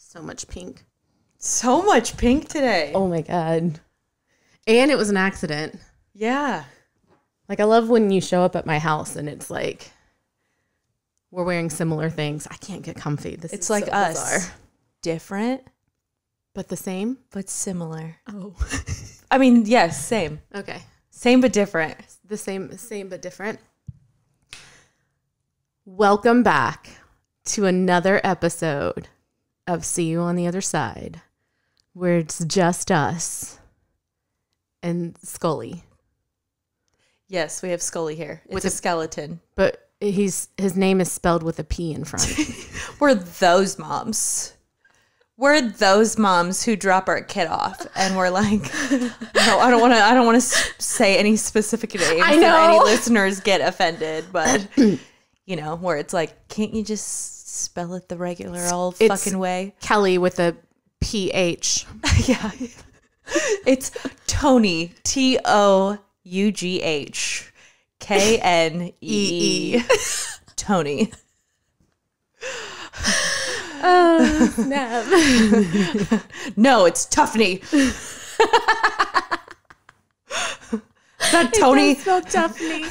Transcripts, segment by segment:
So much pink. So much pink today. Oh my God. And it was an accident. Yeah. Like, I love when you show up at my house and it's like, we're wearing similar things. I can't get comfy. It's like so us. Bizarre. Different. But the same? But similar. Oh. I mean, yes, same. Okay. Same but different. The same but different. Welcome back to another episode of See You on the Other Side, where it's just us and Scully. Yes, we have Scully here. It's a skeleton. But his name is spelled with a P in front. We're those moms. We're those moms who drop our kid off and we're like, no, I don't want to say any specific names. I know. That any listeners get offended, but you know, where it's like, can't you just spell it the regular old fucking way? Kelly with a PH. Yeah. It's Tony, Tough, Knee. Tony. Oh, snap. No, it's Tuffney. Is that Tony? It does spell Tuffney.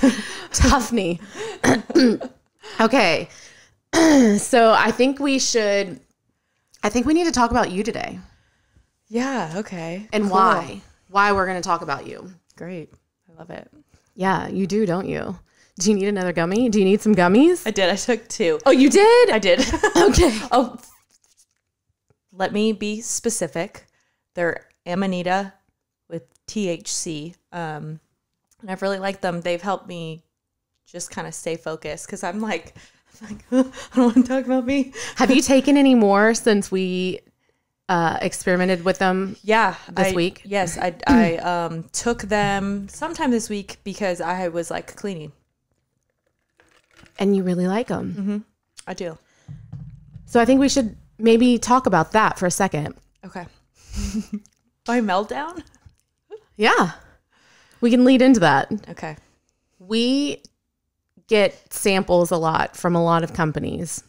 Tuffney. Okay. So I think we need to talk about you today. Yeah, okay. And cool. Why we're going to talk about you. Great. I love it. Yeah, you do, don't you? Do you need another gummy? Do you need some gummies? I did. I took 2. Oh, you did? I did. Okay. Oh, let me be specific. They're Amanita with THC. And I've really liked them. They've helped me just kind of stay focused because I'm like, I don't want to talk about me. Have you taken any more since we experimented with them? Yeah, this week. Yes, I took them sometime this week because I was like cleaning. And you really like them. Mm-hmm. I do. So I think we should maybe talk about that for a second. Okay. By meltdown? Yeah. We can lead into that. Okay. We get samples a lot from a lot of companies.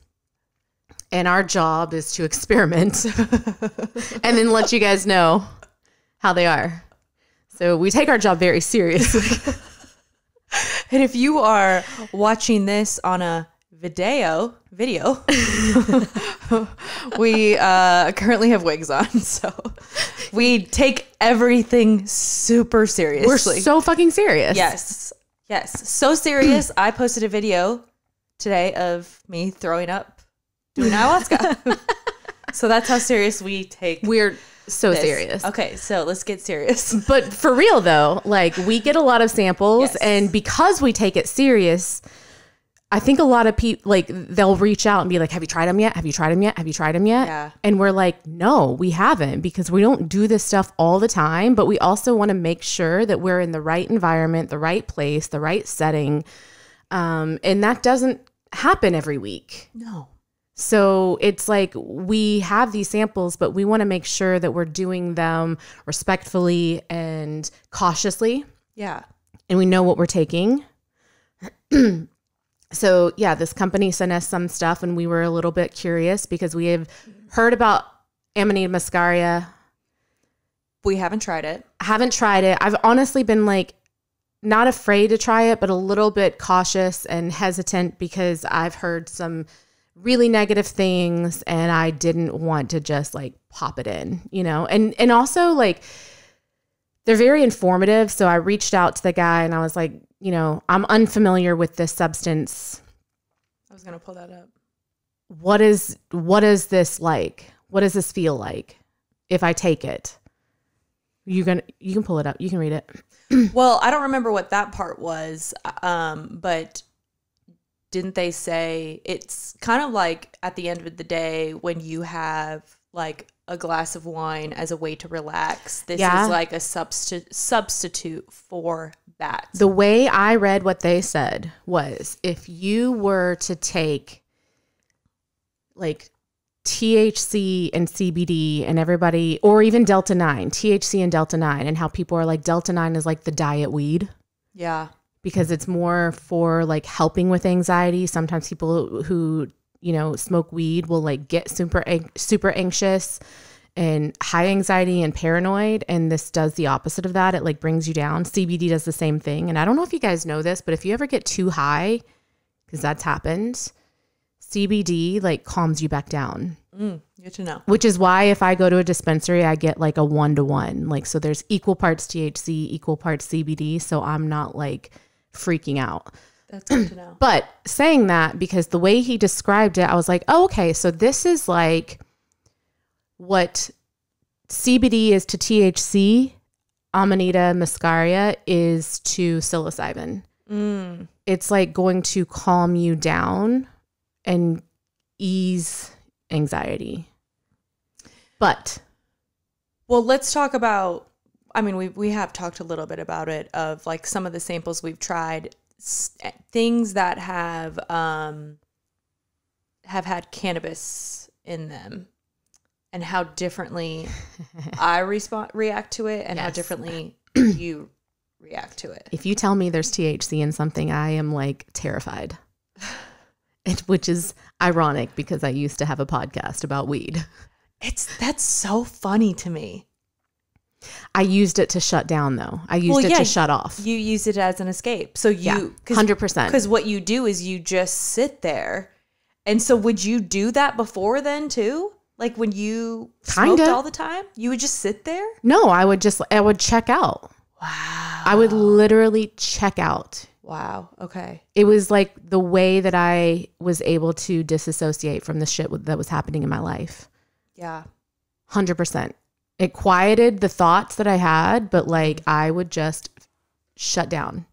And our job is to experiment and then let you guys know how they are. So we take our job very seriously. And if you are watching this on a video, we currently have wigs on, so we take everything super seriously. We're so fucking serious. Yes, so serious. I posted a video today of me throwing up doing ayahuasca. So that's how serious we take. We're so serious. Okay, so let's get serious. But for real though, like we get a lot of samples, yes. And because we take it serious, I think a lot of people, like, they'll reach out and be like, have you tried them yet? Have you tried them yet? Have you tried them yet? Yeah. And we're like, no, we haven't, because we don't do this stuff all the time, but we also want to make sure that we're in the right environment, the right place, the right setting. And that doesn't happen every week. No. So it's like we have these samples, but we want to make sure that we're doing them respectfully and cautiously. Yeah. And we know what we're taking. So yeah, this company sent us some stuff and we were a little bit curious because we have heard about Amanita muscaria. We haven't tried it. I haven't tried it. I've honestly been like not afraid to try it, but a little bit cautious and hesitant because I've heard some really negative things and I didn't want to just like pop it in, you know? And also like they're very informative. So I reached out to the guy and I was like, you know, I'm unfamiliar with this substance. I was going to pull that up. What is this like? What does this feel like if I take it? You can pull it up. You can read it. Well, I don't remember what that part was. But didn't they say it's kind of like at the end of the day when you have like a glass of wine as a way to relax? This is like a substitute for that. The way I read what they said was if you were to take like THC and CBD and everybody, or even Delta 9, THC and Delta 9, and how people are like Delta 9 is like the diet weed. Yeah. Because it's more for like helping with anxiety. Sometimes people who smoke weed will like get super anxious and high anxiety and paranoid. And this does the opposite of that. It like brings you down. CBD does the same thing. And I don't know if you guys know this, but if you ever get too high, because that's happened, CBD like calms you back down. Good to know. Which is why if I go to a dispensary, I get like a 1-to-1. Like, so there's equal parts THC, equal parts CBD. So I'm not like freaking out. That's good to know. But saying that, because the way he described it, I was like, oh, okay. So this is like what CBD is to THC, Amanita muscaria is to psilocybin. It's like going to calm you down and ease anxiety. But well, let's talk about, I mean, we have talked a little bit about it, of like some of the samples we've tried, things that have had cannabis in them, and how differently I react to it, and how differently you react to it. If you tell me there's THC in something, I am like terrified. Which is ironic because I used to have a podcast about weed. That's so funny to me. I used it to shut down though. I used it to shut off. You use it as an escape. So you 100%. Because what you do is you just sit there. And so would you do that before then too? Like when you smoked all the time, you would just sit there? No, I would check out. Wow. I would literally check out. Wow. Okay. It was like the way that I was able to disassociate from the shit that was happening in my life. Yeah. 100%. It quieted the thoughts that I had, but like I would just shut down.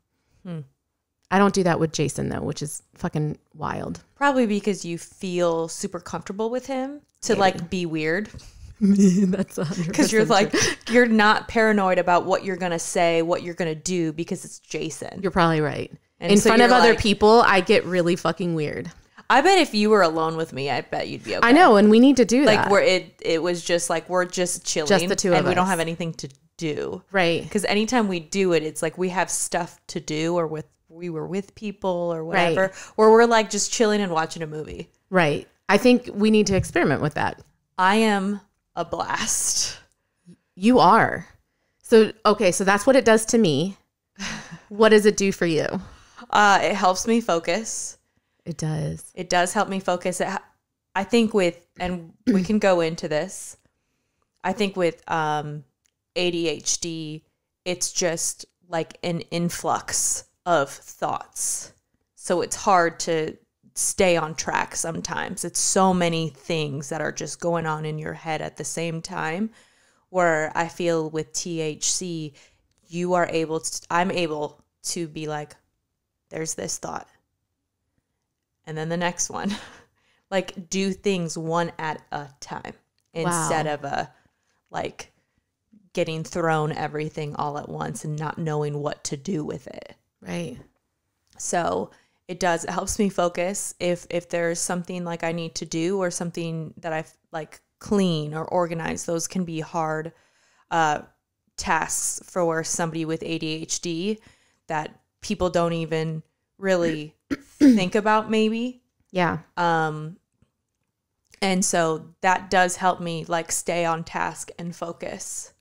I don't do that with Jason though, which is fucking wild. Probably because you feel super comfortable with him to like be weird. That's 100%. Because you're like, you're not paranoid about what you're going to say, what you're going to do, because it's Jason. You're probably right. And in so front of you're other like, people, I get really fucking weird. I bet if you were alone with me, I bet you'd be okay. I know, and we need to do that. Like where it was just like, we're just chilling. Just the two of us. And we don't have anything to do. Right. Because anytime we do it, it's like we have stuff to do, or we were with people or whatever. Right. Or we're like just chilling and watching a movie. Right. I think we need to experiment with that. I am a blast. You are. So, okay, so that's what it does to me. What does it do for you? It helps me focus. It does. It does help me focus. I think and we can go into this. I think with ADHD, it's just like an influx of thoughts. So it's hard to stay on track sometimes. It's so many things that are just going on in your head at the same time, where I feel with THC, I'm able to be like, there's this thought. And then the next one. Like do things one at a time instead of like getting thrown everything all at once and not knowing what to do with it. Right. So it helps me focus if there's something like I need to do, or something that I like clean or organize. Those can be hard tasks for somebody with ADHD that people don't even really think about maybe. Yeah. And so that does help me like stay on task and focus.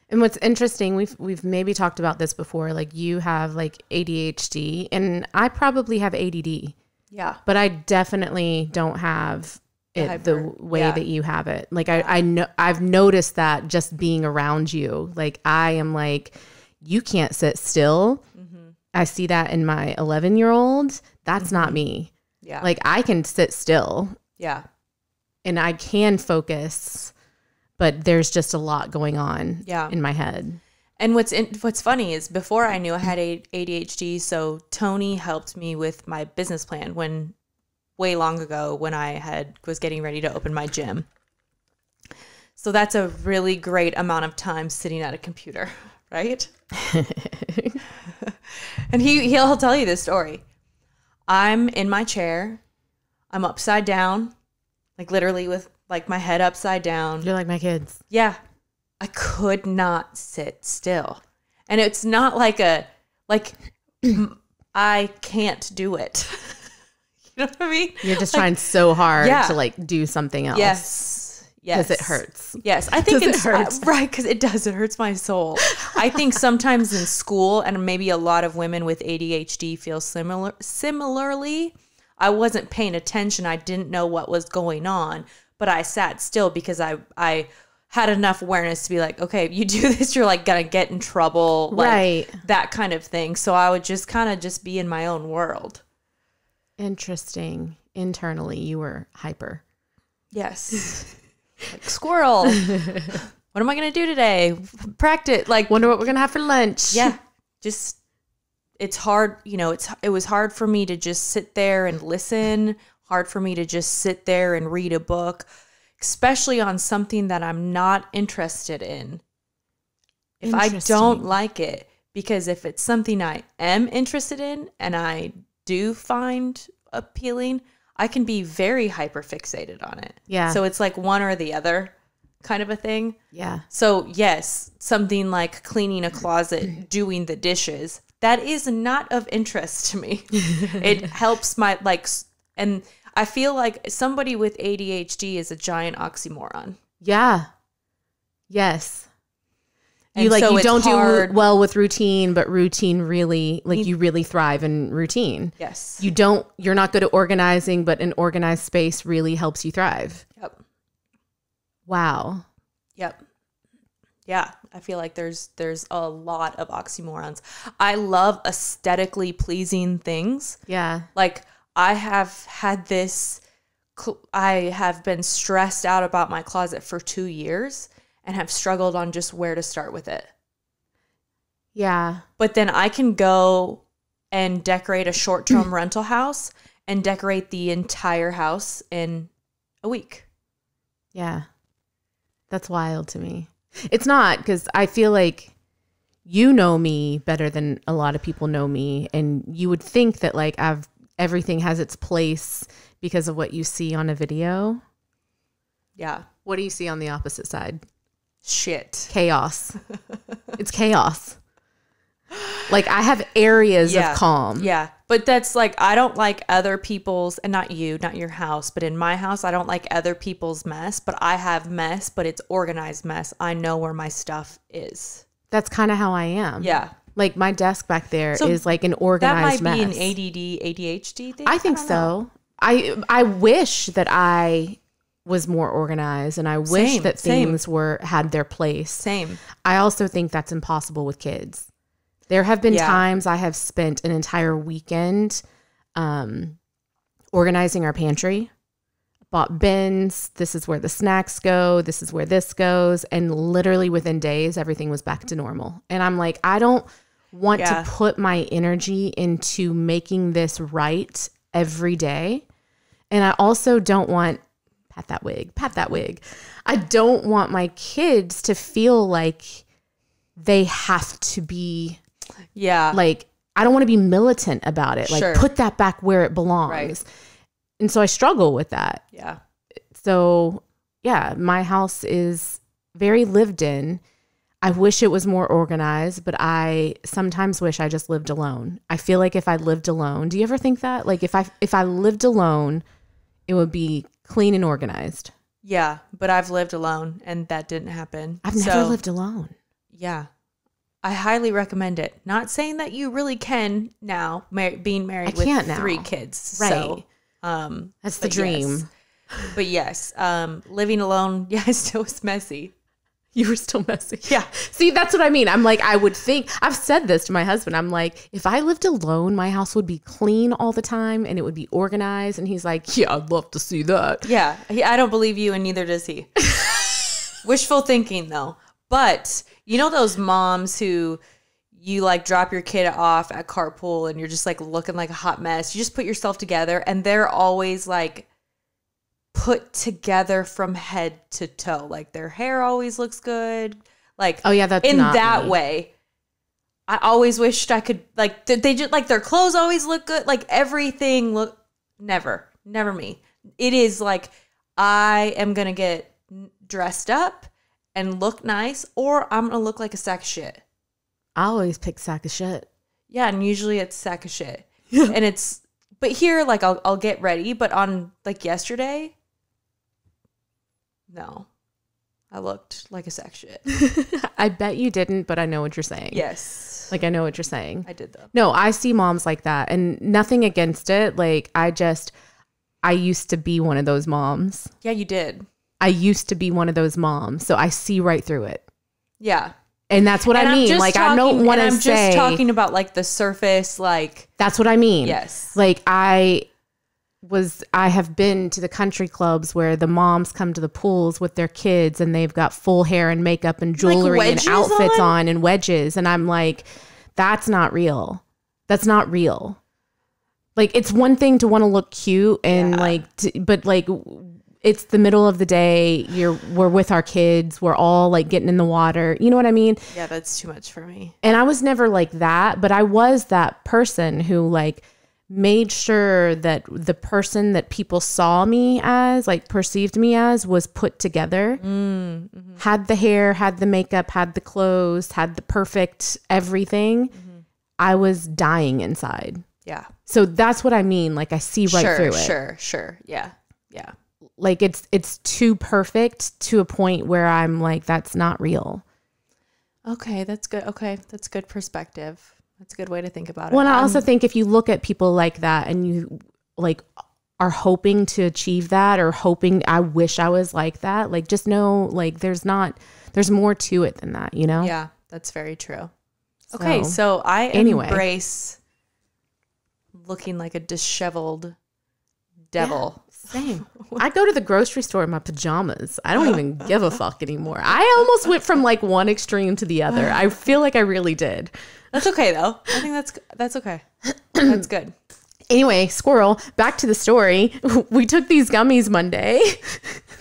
And what's interesting, we've maybe talked about this before, like you have like ADHD and I probably have ADD. Yeah. But I definitely don't have it the way that you have it. Like I know, I've noticed that just being around you. Like I am like, you can't sit still. Mm-hmm. I see that in my 11-year-old. That's not me. Yeah. Like I can sit still. Yeah. And I can focus, but there's just a lot going on in my head. And what's funny is before I knew I had ADHD, so Tony helped me with my business plan way long ago when I was getting ready to open my gym. So that's a really great amount of time sitting at a computer, right? And he'll tell you this story. I'm in my chair. I'm upside down, like literally with like my head upside down. You're like my kids. Yeah. I could not sit still. And it's not like I can't do it. You know what I mean? You're just trying so hard to like do something else. Yes. Because it hurts. Yes. I think it hurts. Right. Because it does. It hurts my soul. I think sometimes in school, and maybe a lot of women with ADHD feel similarly. I wasn't paying attention. I didn't know what was going on, but I sat still because I had enough awareness to be like, okay, if you do this, you're like going to get in trouble. Like, right. That kind of thing. So I would just kind of just be in my own world. Interesting. Internally, you were hyper. Yes. Like, squirrel. What am I going to do today? Practice. Like, wonder what we're going to have for lunch. Yeah. Just, it's hard. You know, it was hard for me to just sit there and listen. Hard for me to just sit there and read a book, especially on something that I'm not interested in. If I don't like it, because if it's something I am interested in and I do find appealing, I can be very hyper fixated on it. Yeah. So it's like one or the other kind of a thing. Yeah. So yes, something like cleaning a closet, doing the dishes, that is not of interest to me. It helps my and I feel like somebody with ADHD is a giant oxymoron. Yeah. Yes. And you so you don't do well with routine, but routine really, you really thrive in routine. Yes. You're not good at organizing, but an organized space really helps you thrive. Yep. Wow. Yep. Yeah. I feel like there's a lot of oxymorons. I love aesthetically pleasing things. Yeah. Like I have been stressed out about my closet for 2 years and have struggled on just where to start with it. Yeah. But then I can go and decorate a short-term rental house and decorate the entire house in a week. Yeah. That's wild to me. It's not, because I feel like you know me better than a lot of people know me. And you would think that like everything has its place because of what you see on a video. Yeah. What do you see on the opposite side? Shit. Chaos. It's chaos. Like I have areas of calm. Yeah. But that's like, I don't like other people's, and not your house, but in my house, I don't like other people's mess, but I have mess, but it's organized mess. I know where my stuff is. That's kind of how I am. Yeah. Like my desk back there is like an organized mess. That might be an ADHD thing. I think so. I wish that I was more organized, and I wish that things had their place. Same. I also think that's impossible with kids. There have been times I have spent an entire weekend organizing our pantry, bought bins. This is where the snacks go. This is where this goes. And literally within days, everything was back to normal. And I'm like, I don't want to put my energy into making this right every day. And I also don't want, pat that wig. I don't want my kids to feel like they have to be, like, I don't want to be militant about it. Like, put that back where it belongs. Right. And so I struggle with that. Yeah. So, yeah, my house is very lived in. I wish it was more organized, but I sometimes wish I just lived alone. I feel like if I lived alone, do you ever think that? Like, if I lived alone, it would be clean and organized. Yeah, but I've lived alone, and that didn't happen. I've never lived alone. Yeah. I highly recommend it. Not saying that you really can now, being married with 3 kids. Right. So, that's the dream. Yes. But yes, living alone, I still was messy. You were still messy. Yeah. See, that's what I mean. I'm like, I would think, I've said this to my husband. I'm like, if I lived alone, my house would be clean all the time and it would be organized. And he's like, yeah, I'd love to see that. Yeah. I don't believe you, and neither does he. Wishful thinking, though. But you know those moms who you like drop your kid off at carpool and you're just like looking like a hot mess. You just put yourself together, and they're always like put together from head to toe. Like their hair always looks good. Like, oh yeah, that's in not that me. Way. I always wished I could, like, they just like their clothes always look good. Like everything never me. It is like, I am going to get dressed up and look nice, or I'm going to look like a sack of shit. I always pick sack of shit. Yeah. And usually it's sack of shit. And it's but here, like, I'll get ready. But on, like, yesterday, no. I looked like a sack of shit. I bet you didn't, but I know what you're saying. Yes. Like, I know what you're saying. I did, though. No, I see moms like that, and nothing against it. Like, I used to be one of those moms. Yeah, you did. I used to be one of those moms, so I see right through it. Yeah. And that's what I mean. Like, I don't want to say. I'm just talking about, like, the surface, like. That's what I mean. Yes. Like, I have been to the country clubs where the moms come to the pools with their kids and they've got full hair and makeup and jewelry and outfits on and wedges. And I'm like, that's not real. That's not real. Like, it's one thing to want to look cute and but like, it's the middle of the day. We're with our kids. We're all like getting in the water. You know what I mean? Yeah, that's too much for me. And I was never like that, but I was that person who like made sure that the person that people saw me as, like perceived me as, was put together. Mm-hmm. Had the hair, had the makeup, had the clothes, had the perfect everything. Mm-hmm. I was dying inside. Yeah. So that's what I mean. Like, I see right through it. Sure. Yeah. Yeah. Like, it's too perfect to a point where I'm like, that's not real. Okay, that's good. Okay, that's good perspective. That's a good way to think about it. Well, and I also think if you look at people like that and you like are hoping to achieve that or hoping, I wish I was like that, like, just know, like, there's more to it than that, you know? Yeah, that's very true. Okay, so I embrace looking like a disheveled devil. Yeah, same. I go to the grocery store in my pajamas. I don't even give a fuck anymore. I almost went from like one extreme to the other. I feel like I really did. That's okay, though. I think that's okay. That's good. Anyway, squirrel, back to the story. We took these gummies Monday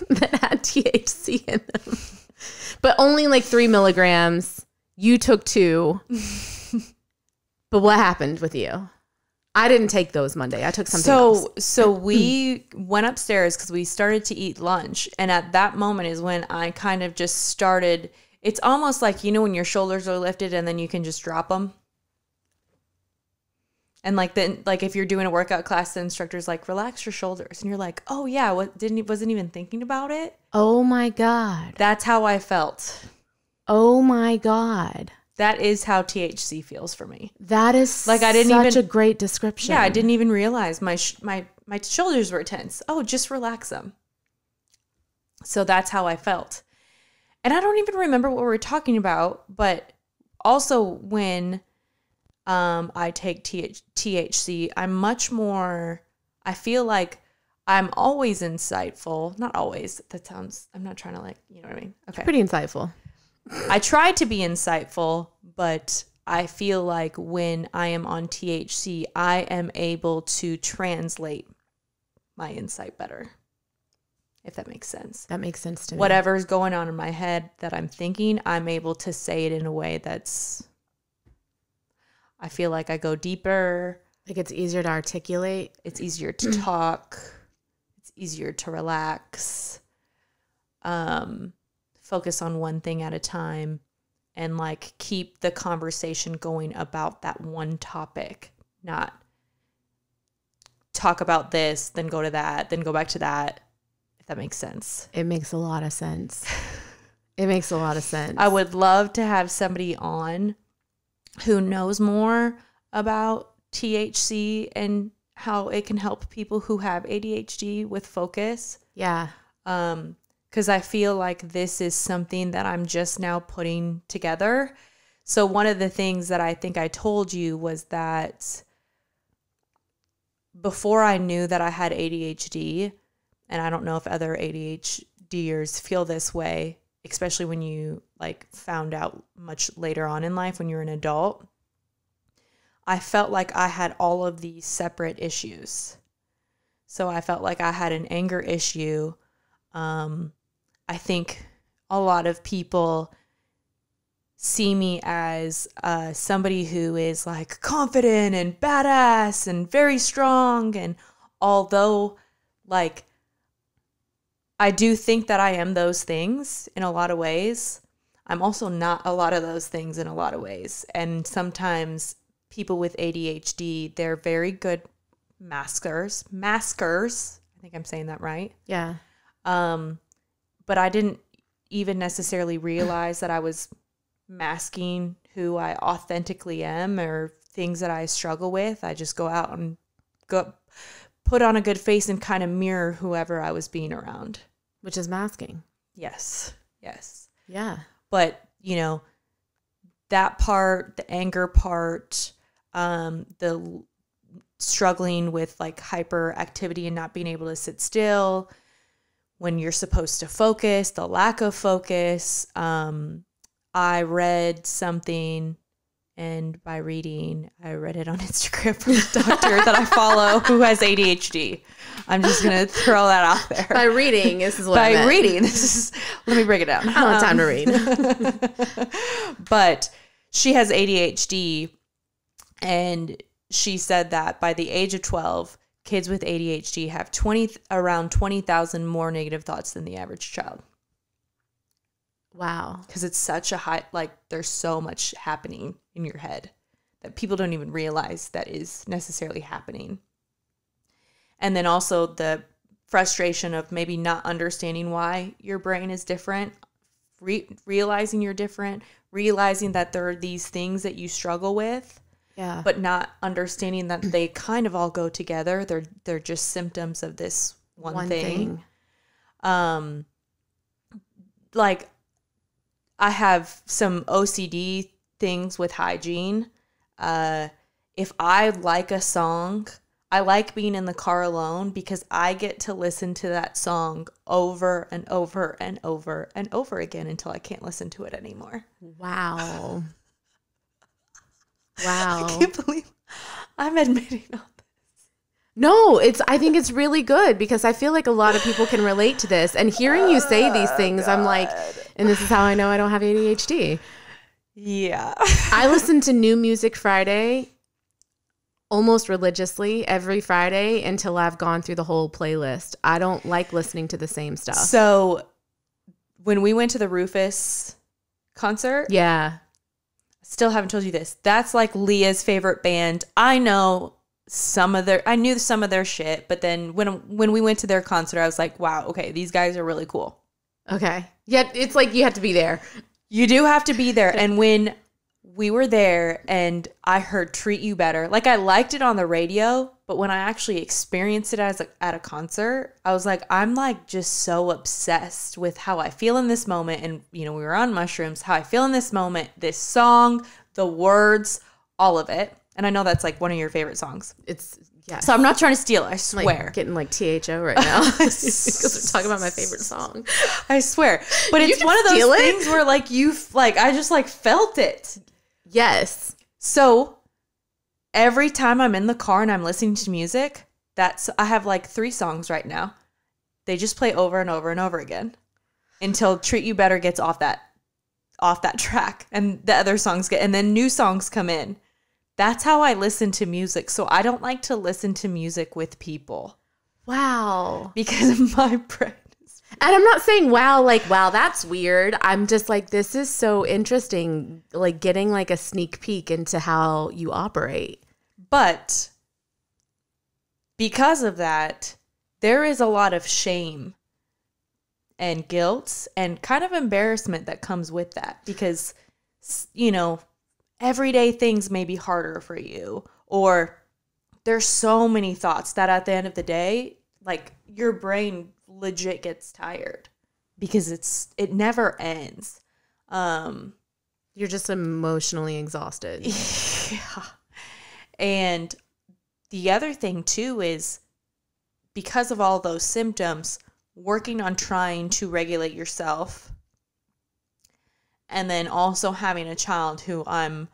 that had THC in them, but only like 3 milligrams. You took 2. But what happened with you? I didn't take those Monday. I took something else. So we went upstairs because we started to eat lunch. And at that moment is when I kind of just started. It's almost like, you know, when your shoulders are lifted and then you can just drop them. And like then, like if you're doing a workout class, the instructor's like, relax your shoulders. And you're like, oh yeah, wasn't even thinking about it. Oh my God. That's how I felt. Oh my God. That is how THC feels for me. That is like, I didn't such a great description. Yeah, I didn't even realize my shoulders were tense. Oh, just relax them. So that's how I felt. And I don't even remember what we were talking about, but also when I take THC, I'm much more, I feel like I'm always insightful. Not always. That sounds, I'm not trying to like, you know what I mean? Okay. Pretty insightful. I try to be insightful, but I feel like when I am on THC, I am able to translate my insight better. If that makes sense. That makes sense to me. Whatever's going on in my head that I'm thinking, I'm able to say it in a way that's, I feel like I go deeper. Like it's easier to articulate. It's easier to talk. It's easier to relax. Focus on one thing at a time and like keep the conversation going about that one topic, not talk about this, then go to that, then go back to that. If that makes sense. It makes a lot of sense. It makes a lot of sense. I would love to have somebody on who knows more about THC and how it can help people who have ADHD with focus. Yeah. Because I feel like this is something that I'm just now putting together. So one of the things that I think I told you was that before I knew that I had ADHD, and I don't know if other ADHDers feel this way, especially when you like found out much later on in life when you're an adult, I felt like I had all of these separate issues. So I felt like I had an anger issue. I think a lot of people see me as somebody who is like confident and badass and very strong. And although like I do think that I am those things in a lot of ways, I'm also not a lot of those things in a lot of ways. And sometimes people with ADHD, they're very good maskers. I think I'm saying that right. Yeah. But I didn't even necessarily realize that I was masking who I authentically am or things that I struggle with. I just go out and put on a good face and kind of mirror whoever I was being around. Which is masking. Yes. Yeah. But, that part, the anger part, the struggling with like hyperactivity and not being able to sit still when you're supposed to focus, the lack of focus. I read something, and by reading, I read it on Instagram from a doctor that I follow who has ADHD. I'm just going to throw that out there. By reading, this is what I meant. Reading, let me break it down. I don't have time to read. But she has ADHD, and she said that by the age of 12, kids with ADHD have around 20,000 more negative thoughts than the average child. Wow. Because it's such a high, there's so much happening in your head that people don't even realize that is necessarily happening. And then also the frustration of maybe not understanding why your brain is different, realizing you're different, realizing that there are these things that you struggle with, but not understanding that they kind of all go together. They're just symptoms of this one thing. I have some OCD things with hygiene. If I like a song, I like being in the car alone because I get to listen to that song over and over and over and over again until I can't listen to it anymore. Wow. I can't believe I'm admitting all this. No, I think it's really good because I feel like a lot of people can relate to this. And hearing you say these things, I'm like, and this is how I know I don't have ADHD. Yeah. I listen to New Music Friday almost religiously every Friday until I've gone through the whole playlist. I don't like listening to the same stuff. So when we went to the Rufus concert, still haven't told you this. That's like Leah's favorite band. I knew some of their shit, but then when we went to their concert, I was like, wow, okay, these guys are really cool. Okay. Yeah, it's like you have to be there. You do have to be there. And when we were there and I heard Treat You Better, I liked it on the radio, but when I actually experienced it at a concert, I was like, I'm just so obsessed with how I feel in this moment. And, we were on mushrooms, how I feel in this moment, this song, the words, all of it. And I know that's one of your favorite songs. Yeah. So I'm not trying to steal it. I swear. Getting THO right now because we're talking about my favorite song. I swear. But it's one of those things where I just felt it. Yes. So every time I'm in the car and I'm listening to music, I have 3 songs right now. They just play over and over and over again until Treat You Better gets off that track and the other songs and then new songs come in. That's how I listen to music. So I don't like to listen to music with people. Wow. Because of my brain. And I'm not saying, wow, that's weird. I'm just this is so interesting, getting a sneak peek into how you operate. But because of that, there is a lot of shame and guilt and kind of embarrassment that comes with that because, everyday things may be harder for you, or there's so many thoughts that at the end of the day, your brain legit gets tired because it never ends. You're just emotionally exhausted. Yeah. And the other thing too is because of all those symptoms, working on trying to regulate yourself. And then also having a child who I'm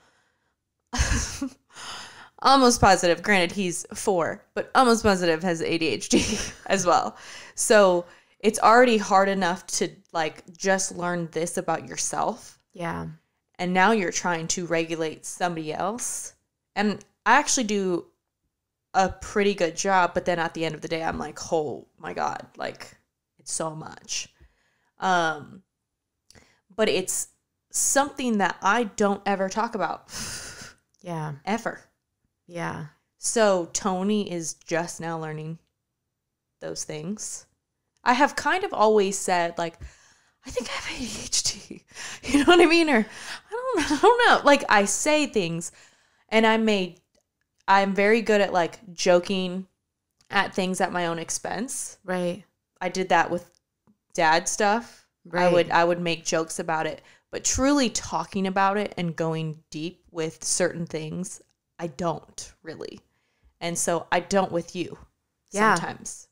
almost positive, granted he's 4, but almost positive has ADHD as well. So it's already hard enough to just learn this about yourself. Yeah. And now you're trying to regulate somebody else. And I actually do a pretty good job, but then at the end of the day, I'm like, oh my God, it's so much. But it's something that I don't ever talk about. Yeah. Ever. Yeah. So Tony is just now learning those things. I have kind of always said, like, I think I have ADHD. You know what I mean? Or I don't know. Like, I say things, and I'm very good at, like, joking at things at my own expense. Right. I did that with dad stuff. Right. I would make jokes about it, but truly talking about it and going deep with certain things, I don't really. And so I don't with you sometimes.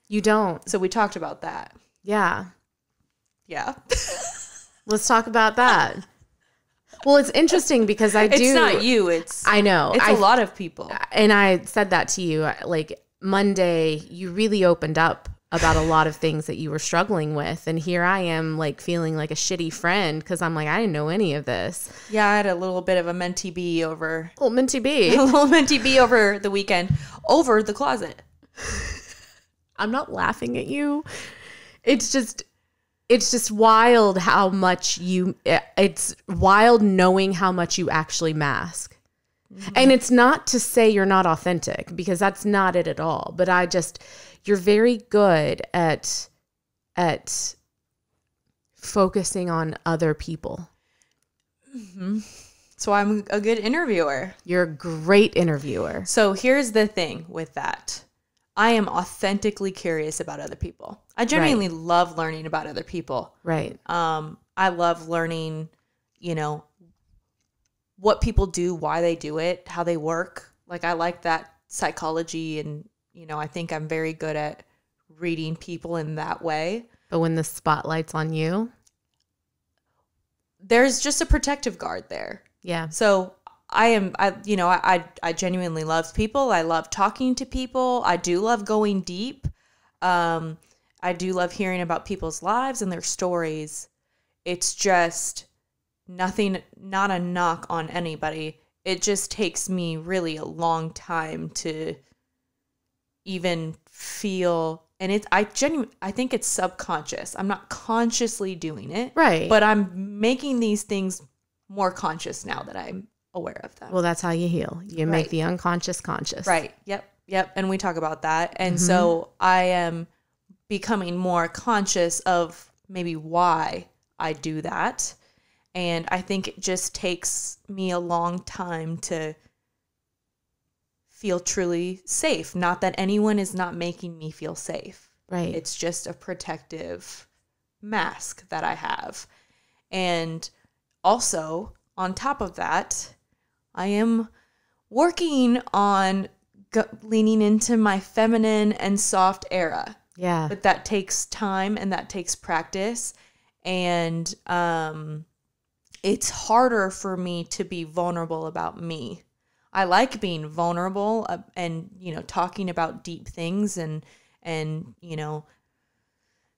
You don't. So we talked about that. Yeah. Yeah. Let's talk about that. Well, it's interesting because It's not you. I know. It's a lot of people. And I said that to you, like Monday, you really opened up about a lot of things that you were struggling with. And here I am, like, feeling like a shitty friend because I'm like, I didn't know any of this. Yeah, I had a little bit of a mentee bee over. Oh, mentee bee. A little mentee bee over the weekend, over the closet. I'm not laughing at you. It's just wild how much it's wild knowing how much you actually mask. Mm-hmm. And it's not to say you're not authentic, because that's not it at all. But you're very good at focusing on other people. Mm-hmm. So I'm a good interviewer. You're a great interviewer. So here's the thing with that. I am authentically curious about other people. I genuinely love learning about other people. Right. I love learning, what people do, why they do it, how they work. Like, I like that psychology, and, I think I'm very good at reading people in that way. But when the spotlight's on you, there's just a protective guard there. Yeah. So I genuinely love people. I love talking to people. I do love going deep. I do love hearing about people's lives and their stories. It's just not a knock on anybody. It just takes me really a long time to even feel, and I think it's subconscious. I'm not consciously doing it. Right. But I'm making these things more conscious now that I'm aware of them. Well, that's how you heal. You make the unconscious conscious. Right. Yep. And we talk about that. And so I am becoming more conscious of maybe why I do that. And I think it just takes me a long time to feel truly safe. Not that anyone is not making me feel safe. Right. It's just a protective mask that I have. And also, on top of that, I am working on leaning into my feminine and soft era. Yeah. But that takes time and that takes practice. And it's harder for me to be vulnerable about me. I like being vulnerable and, talking about deep things and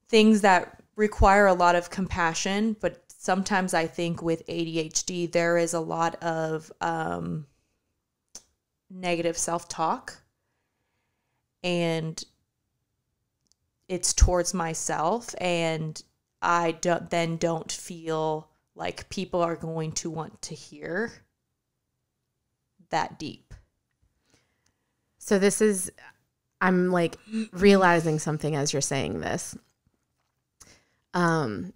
things that require a lot of compassion. But sometimes I think with ADHD, there is a lot of negative self-talk, and it's towards myself, and I don't feel like people are going to want to hear that deep. So I'm like realizing something as you're saying this. I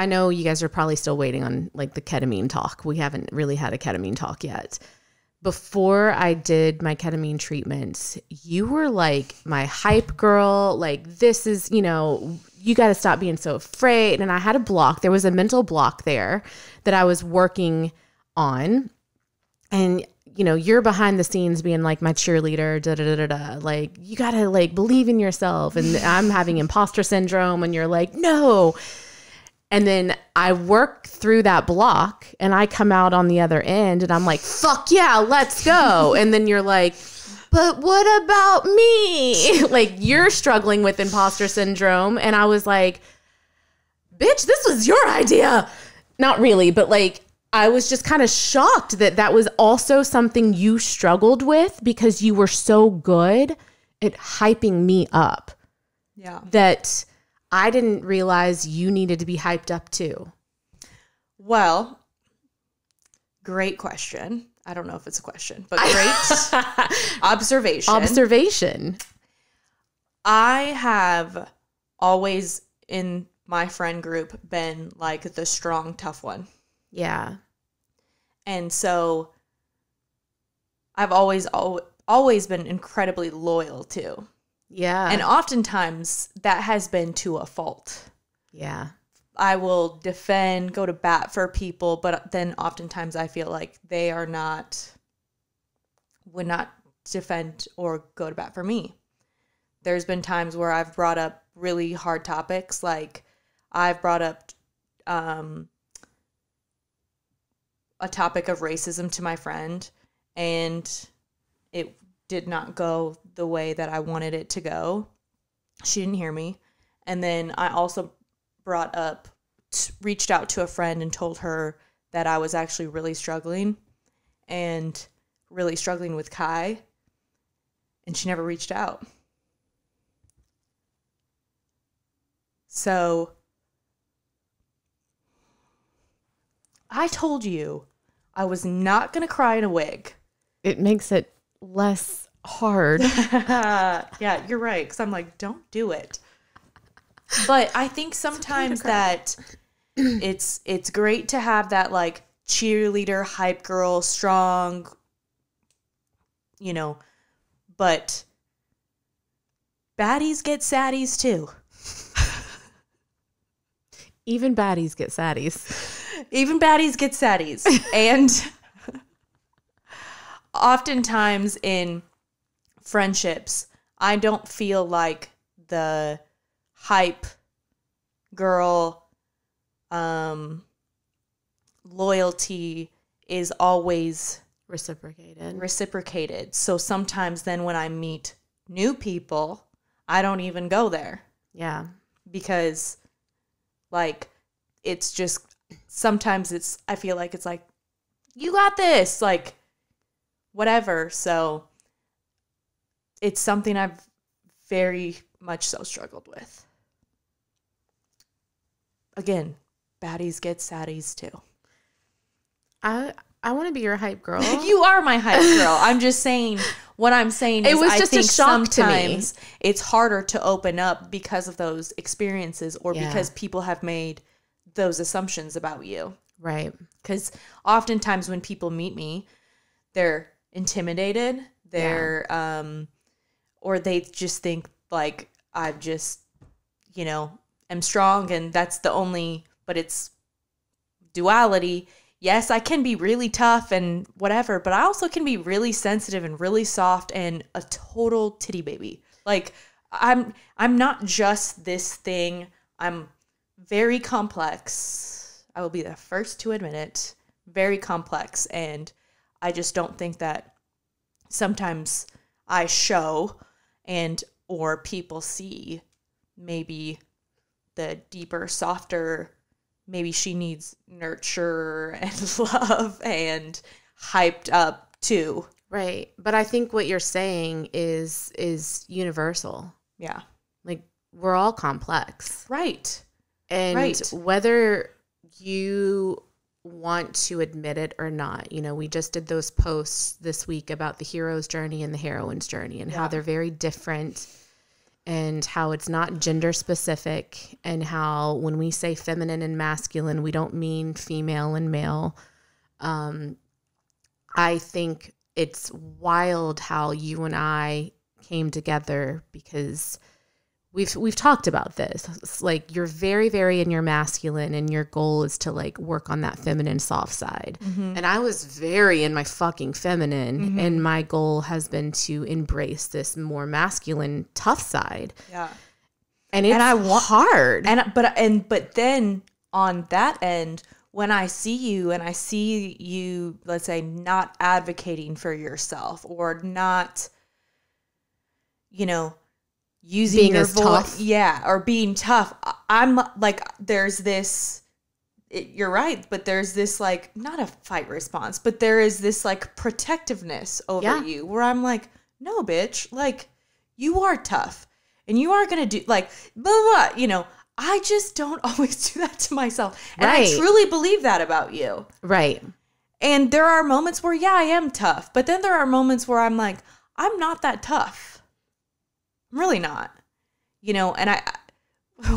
know you guys are probably still waiting on like the ketamine talk. We haven't really had a ketamine talk yet. Before I did my ketamine treatments, you were like my hype girl. Like, this is, you got to stop being so afraid. And I had a block. There was a mental block there that I was working on. And, you're behind the scenes being like my cheerleader, like, you got to like believe in yourself. And I'm having imposter syndrome, and you're like, no. And then I work through that block, and I come out on the other end, and I'm like, fuck yeah, let's go. And then you're like, but what about me? Like, you're struggling with imposter syndrome. And I was like, bitch, this was your idea. Not really, but like, I was just kind of shocked that was also something you struggled with, because you were so good at hyping me up. Yeah. That I didn't realize you needed to be hyped up too. Well, great question. I don't know if it's a question, but great observation. I have always in my friend group been like the strong, tough one. Yeah. And so I've always been incredibly loyal too. Yeah. And oftentimes that has been to a fault. Yeah. I will defend, go to bat for people, but then oftentimes I feel like they would not defend or go to bat for me. There's been times where I've brought up really hard topics, like I've brought up a topic of racism to my friend, and it did not go the way that I wanted it to go. She didn't hear me. And then I also reached out to a friend and told her that I was actually really struggling with Kai, and she never reached out. So I told you I was not going to cry in a wig. It makes it less hard. Yeah, you're right. Because I'm like, don't do it. But I think sometimes that it's great to have that like cheerleader, hype girl, strong, but baddies get saddies too. Even baddies get saddies. Even baddies get saddies. And oftentimes in friendships, I don't feel like the hype girl loyalty is always reciprocated. So sometimes then when I meet new people, I don't even go there. Yeah. Because like it's just sometimes I feel like it's like, you got this, like whatever. So it's something I've very much so struggled with. Again, baddies get saddies too. I want to be your hype girl. You are my hype girl. I'm just saying, what I'm saying is I think sometimes it's harder to open up because of those experiences or because people have made those assumptions about you. Right. Because oftentimes when people meet me, they're intimidated. They're, or they just think like I've just, am strong and that's the only, but it's duality. Yes, I can be really tough and whatever, but I also can be really sensitive and really soft and a total titty baby. Like I'm not just this thing. I'm very complex. I will be the first to admit it. Very complex. And I just don't think that sometimes I show or people see maybe the deeper, softer, maybe she needs nurture and love and hyped up too. Right. But I think what you're saying is universal. Yeah. Like we're all complex. Right. And whether you want to admit it or not, we just did those posts this week about the hero's journey and the heroine's journey and how they're very different. And how it's not gender specific, and how when we say feminine and masculine, we don't mean female and male. I think it's wild how you and I came together because we've talked about this. It's like you're very, very in your masculine, and your goal is to like work on that feminine soft side. Mm-hmm. And I was very in my fucking feminine, and my goal has been to embrace this more masculine, tough side. Yeah, and it's hard. But then on that end, when I see you and I see you, let's say, not advocating for yourself or not, using being your voice, or being tough. I'm like, there's this, you're right, but there's this like, not a fight response, but there is this like protectiveness over you where I'm like, no, bitch, like you are tough and you are going to do like, blah, blah, I just don't always do that to myself. And I truly believe that about you. Right. And there are moments where, yeah, I am tough. But then there are moments where I'm like, I'm not that tough. I'm really not. You know, and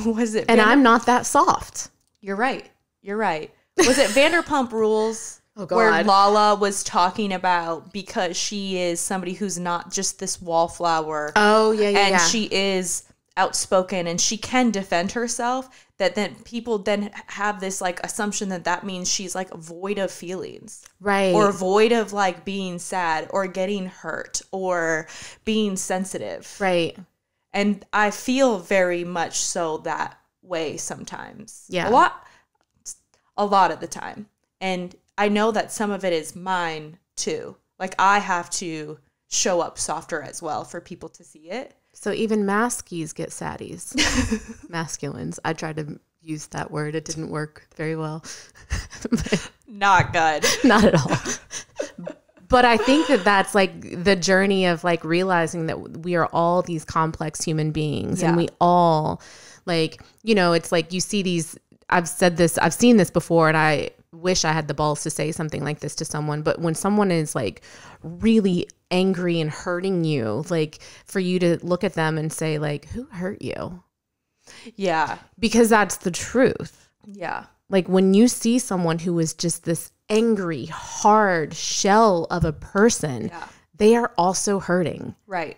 was it? And I'm not that soft. You're right. You're right. Was it Vanderpump Rules? Oh, God. Where Lala was talking about because she is somebody who's not just this wallflower. Oh, yeah. And she is outspoken and she can defend herself, that then people then have this like assumption that means she's like void of feelings, right? Or void of like being sad or getting hurt or being sensitive, right? And I feel very much so that way sometimes. Yeah, a lot of the time. And I know that some of it is mine too. Like I have to show up softer as well for people to see it. So even maskies get saddies. Masculines. I tried to use that word. It didn't work very well. Not good. Not at all. But I think that's like the journey of like realizing that we are all these complex human beings, and we all like, you know, it's like you see these, I've seen this before, and I wish I had the balls to say something like this to someone, but when someone is like really angry and hurting you, like for you to look at them and say like, who hurt you? Yeah. Because that's the truth. Yeah. Like when you see someone who is just this angry, hard shell of a person, they are also hurting. Right.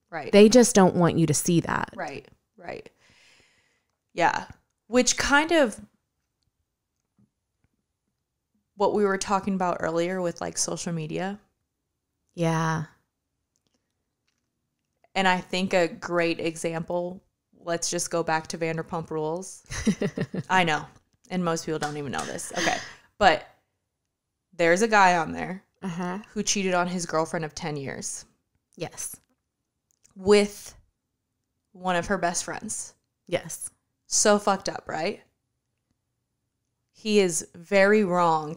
Right. They just don't want you to see that. Right. Right. Yeah. Which kind of what we were talking about earlier with like social media. Yeah. And I think a great example, let's just go back to Vanderpump Rules. I know. And most people don't even know this. Okay. But there's a guy on there who cheated on his girlfriend of 10 years. Yes. With one of her best friends. Yes. So fucked up, right? He is very wrong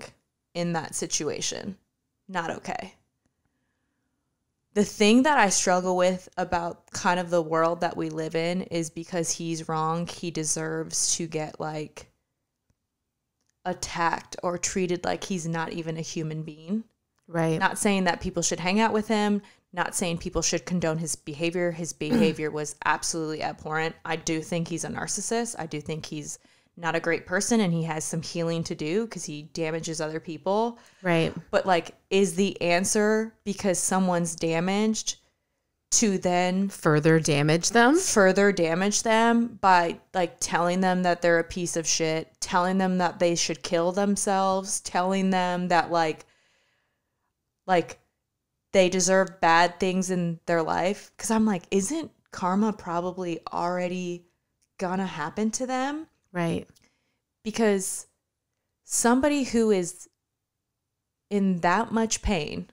in that situation. Not okay. The thing that I struggle with about kind of the world that we live in is because he's wrong, he deserves to get like attacked or treated like he's not even a human being. Right. Not saying that people should hang out with him, not saying people should condone his behavior. His behavior was absolutely abhorrent. I do think he's a narcissist. I do think he's not a great person and he has some healing to do because he damages other people. Right. But like, is the answer because someone's damaged to then further damage them by like telling them that they're a piece of shit, telling them that they should kill themselves, telling them that like they deserve bad things in their life? Because I'm like, isn't karma probably already gonna happen to them? Right. Because somebody who is in that much pain,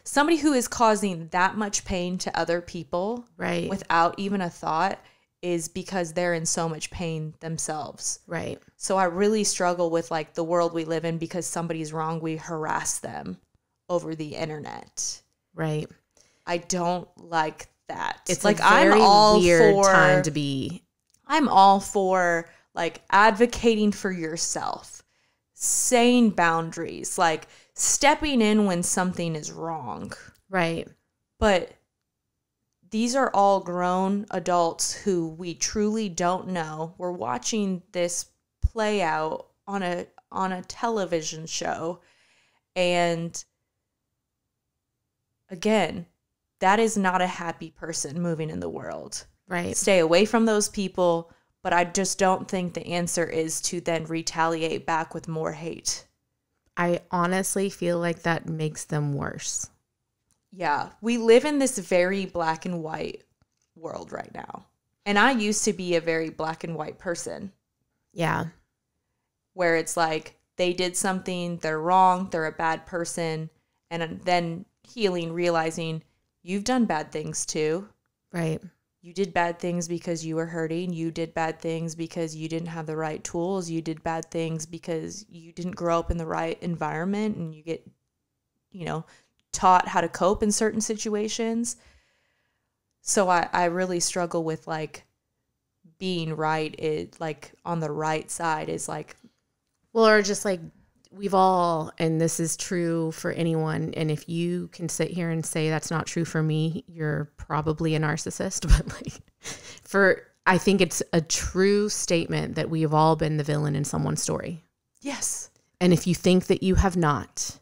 somebody who is causing that much pain to other people, right, without even a thought, is because they're in so much pain themselves. Right. So I really struggle with like the world we live in. Because somebody's wrong, we harass them over the internet. Right. I don't like that. It's like I'm all weird time to be. I'm all for like advocating for yourself, saying boundaries, like stepping in when something is wrong. Right. But these are all grown adults who we truly don't know. We're watching this play out on a television show. And again, that is not a happy person moving in the world. Right. Stay away from those people. But I just don't think the answer is to then retaliate back with more hate. I honestly feel like that makes them worse. Yeah. We live in this very black and white world right now. And I used to be a very black and white person. Yeah. Where it's like they did something, they're wrong, they're a bad person. And then healing, realizing you've done bad things too. Right. You did bad things because you were hurting. You did bad things because you didn't have the right tools. You did bad things because you didn't grow up in the right environment and you get, taught how to cope in certain situations. So I really struggle with like being right. It like on the right side is like. Well, or just like we've all, and this is true for anyone, and if you can sit here and say that's not true for me, you're probably a narcissist. But like, I think it's a true statement that we have all been the villain in someone's story. Yes. And if you think that you have not,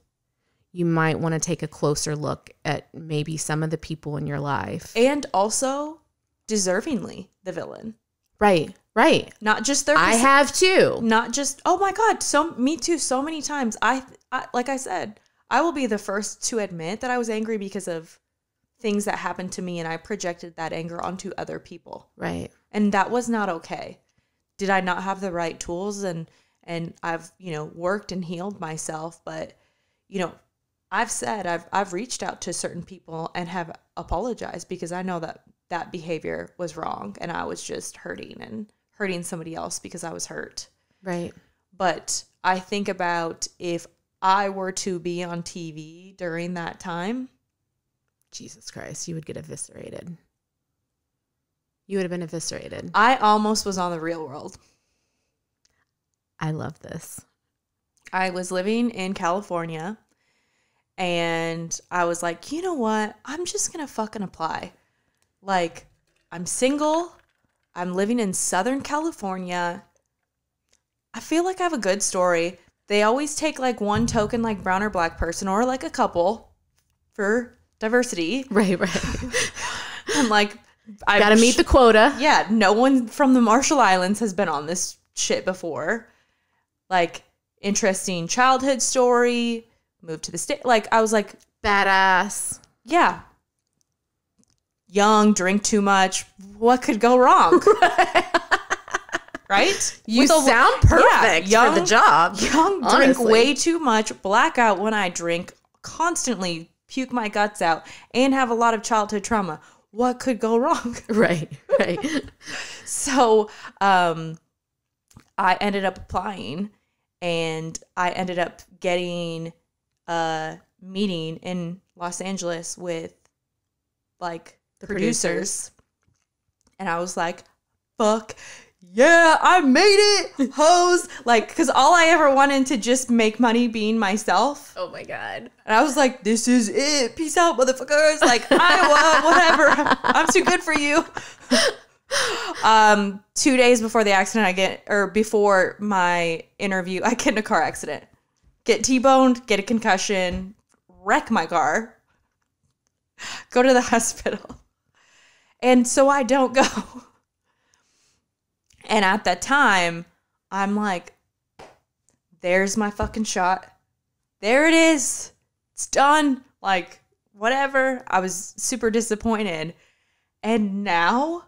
you might want to take a closer look at maybe some of the people in your life. And also deservingly the villain. Right. Right. Not just their. I have too. Not just. Oh my God. Me too. So many times. I like I said, I will be the first to admit that I was angry because of things that happened to me, and I projected that anger onto other people. Right. And that was not okay. Did I not have the right tools? And I've worked and healed myself, but I've said I've reached out to certain people and have apologized because I know that behavior was wrong, and I was just hurting somebody else because I was hurt. Right. But I think about if I were to be on TV during that time. Jesus Christ, you would get eviscerated. You would have been eviscerated. I almost was on The Real World. I love this. I was living in California, and I was like, you know what? I'm just going to fucking apply. Like, I'm single. I'm living in Southern California. I feel like I have a good story. They always take like one token, like brown or black person, or like a couple for diversity. Right. I'm like, I gotta meet the quota. Yeah. No one from the Marshall Islands has been on this shit before. Like, interesting childhood story, moved to the state. Like, I was like, badass. Yeah. Young, drink too much. What could go wrong? Right? You sound perfect for the job. Young, honestly. Drink way too much, blackout when I drink, constantly puke my guts out, and have a lot of childhood trauma. What could go wrong? Right. So I ended up applying, and I ended up getting a meeting in Los Angeles with like the producers. And I was like, fuck yeah, I made it, hoes. Like, because all I ever wanted to just make money being myself. Oh my God. And I was like, this is it. Peace out, motherfuckers. Like, Iowa, whatever. I'm too good for you. 2 days before the accident, before my interview, I get in a car accident. Get T-boned, get a concussion, wreck my car, go to the hospital. And so I don't go. And at that time, I'm like, there's my fucking shot. There it is. It's done. Like, whatever. I was super disappointed. And now,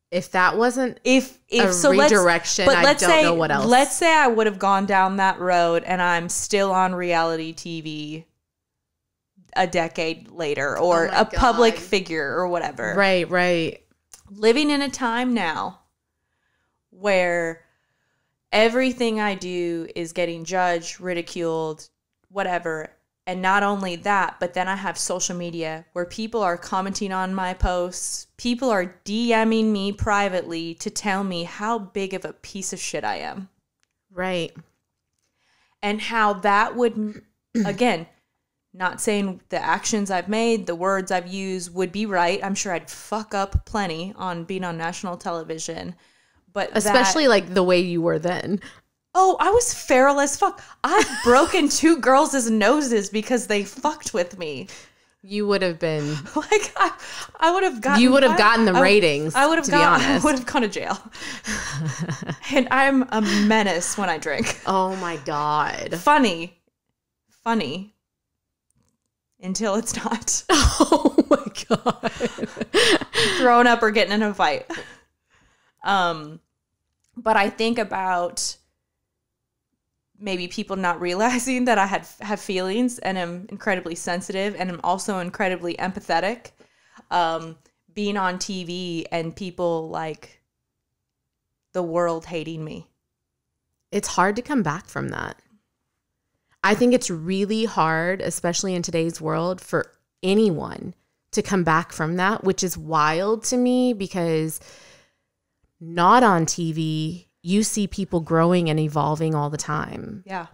if that wasn't if so redirection, I don't know what else. Let's say I would have gone down that road and I'm still on reality TV a decade later, or a public figure or whatever. Right. Living in a time now where everything I do is getting judged, ridiculed, whatever. And not only that, but then I have social media where people are commenting on my posts. People are DMing me privately to tell me how big of a piece of shit I am. Right. And how that would, again, not saying the actions I've made, the words I've used would be right. I'm sure I'd fuck up plenty on being on national television. But especially like the way you were then. Oh, I was feral as fuck. I've broken 2 girls' noses because they fucked with me. You would have been like, I would have gotten. You would have gotten the ratings. I would have gone. I would have gone to jail. And I'm a menace when I drink. Oh my God. Funny, until it's not. Oh my God. Throwing up or getting in a fight. But I think about maybe people not realizing that I have feelings and am incredibly sensitive, and I'm also incredibly empathetic. Being on TV and people like the world hating me. It's hard to come back from that. I think it's really hard, especially in today's world, for anyone to come back from that, which is wild to me because not on TV, you see people growing and evolving all the time. Yeah.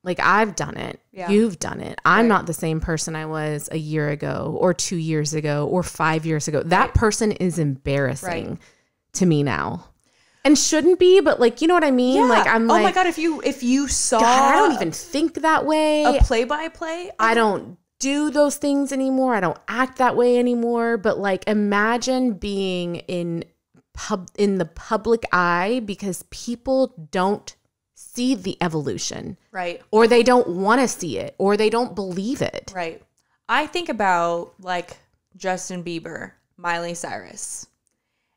Like, I've done it. Yeah. You've done it. I'm not the same person I was a year ago or 2 years ago or 5 years ago. That person is embarrassing to me now. And shouldn't be, but like, you know what I mean? Yeah. Like, I'm like, oh my God, if you saw God, I don't even think that way. a play-by-play. I don't do those things anymore. I don't act that way anymore. But like, imagine being in the public eye because people don't see the evolution. Right. Or they don't want to see it, or they don't believe it. Right. I think about like Justin Bieber, Miley Cyrus,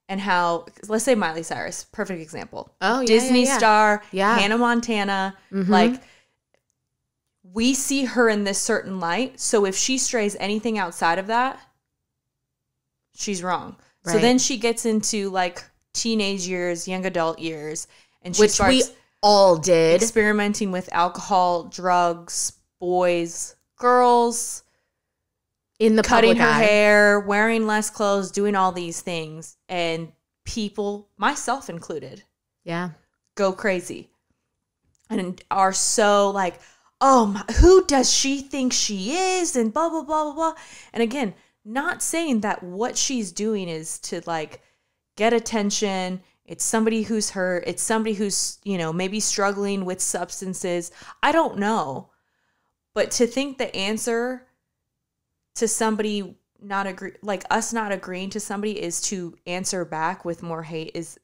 and how, let's say Miley Cyrus, perfect example. Oh, yeah. Disney star, Yeah. Hannah Montana, like we see her in this certain light. So if she strays anything outside of that, she's wrong. Right. So then she gets into like teenage years, young adult years, and she Which starts we all did. experimenting with alcohol, drugs, boys, girls, In the cutting public her eye. hair, wearing less clothes, doing all these things. And people, myself included, Yeah. go crazy and are so like, oh, who does she think she is? And blah, blah, blah, blah, blah. And again, not saying that what she's doing is to like get attention. It's somebody who's hurt. It's somebody who's, you know, maybe struggling with substances. I don't know. But to think the answer to somebody not agree, like us not agreeing to somebody, is to answer back with more hate is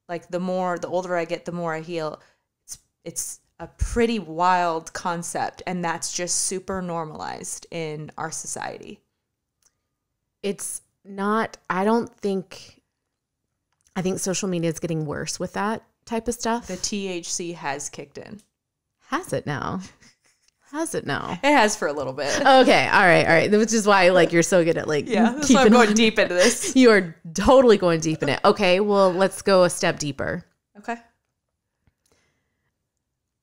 like the older I get, the more I heal. It's a pretty wild concept, and that's just super normalized in our society. It's not, I think social media is getting worse with that type of stuff. The THC has kicked in. Has it now? Has it now? It has for a little bit. Okay. All right. Which is why like you're so good at like That's why I'm going deep into this. You are totally going deep in it. Okay. Well, let's go a step deeper. Okay.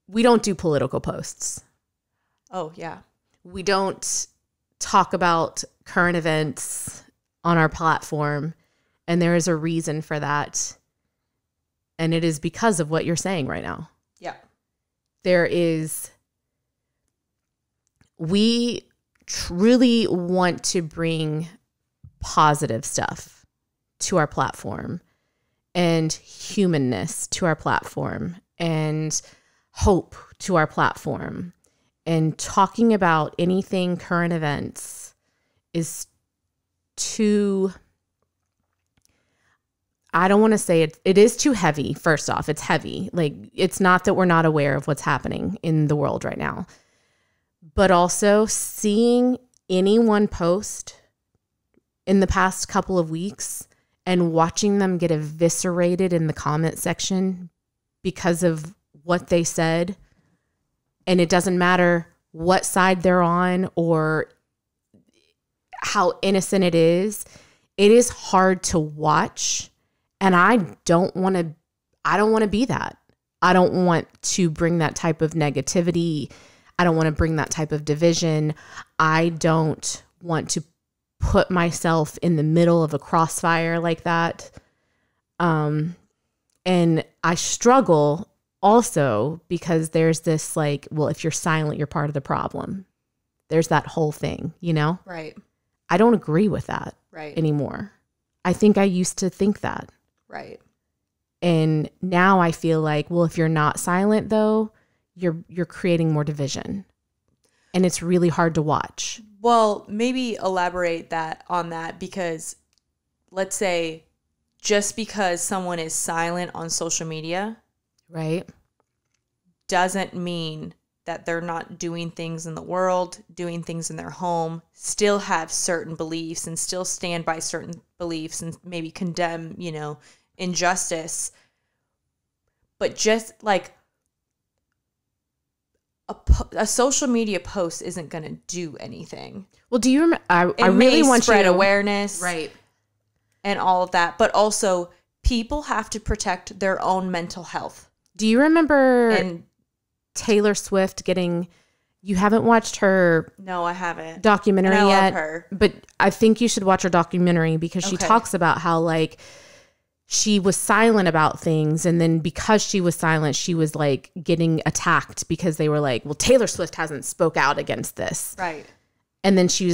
We don't do political posts. Oh, yeah. We don't talk about current events on our platform. And there is a reason for that. And it is because of what you're saying right now. Yeah. We truly want to bring positive stuff to our platform and humanness to our platform and hope to our platform. And talking about anything current events is too, I don't want to say it is too heavy. First off, it's heavy. Like, it's not that we're not aware of what's happening in the world right now, but also seeing anyone post in the past couple of weeks and watching them get eviscerated in the comment section because of what they said. And it doesn't matter what side they're on or how innocent it is hard to watch. And I don't want to be that. I don't want to bring that type of negativity. I don't want to bring that type of division. I don't want to put myself in the middle of a crossfire like that. And I struggle also because there's this like, well, if you're silent, you're part of the problem. There's that whole thing, you know? Right. I don't agree with that Right. anymore. I think I used to think that. Right. And now I feel like, well, if you're not silent though, you're creating more division. And it's really hard to watch. Well, maybe elaborate on that because let's say just because someone is silent on social media, right, doesn't mean that they're not doing things in the world, doing things in their home, still have certain beliefs and still stand by certain beliefs and maybe condemn, injustice. But just like a social media post isn't going to do anything. Well, do you remember? I really want spread you awareness, right, and all of that. But also, people have to protect their own mental health. Do you remember And Taylor Swift getting? You haven't watched her no, I haven't documentary and I yet, love her. but I think you should watch her documentary because she Okay. talks about how like she was silent about things. And then because she was silent, she was like getting attacked because they were like, well, Taylor Swift hasn't spoke out against this. Right. And then she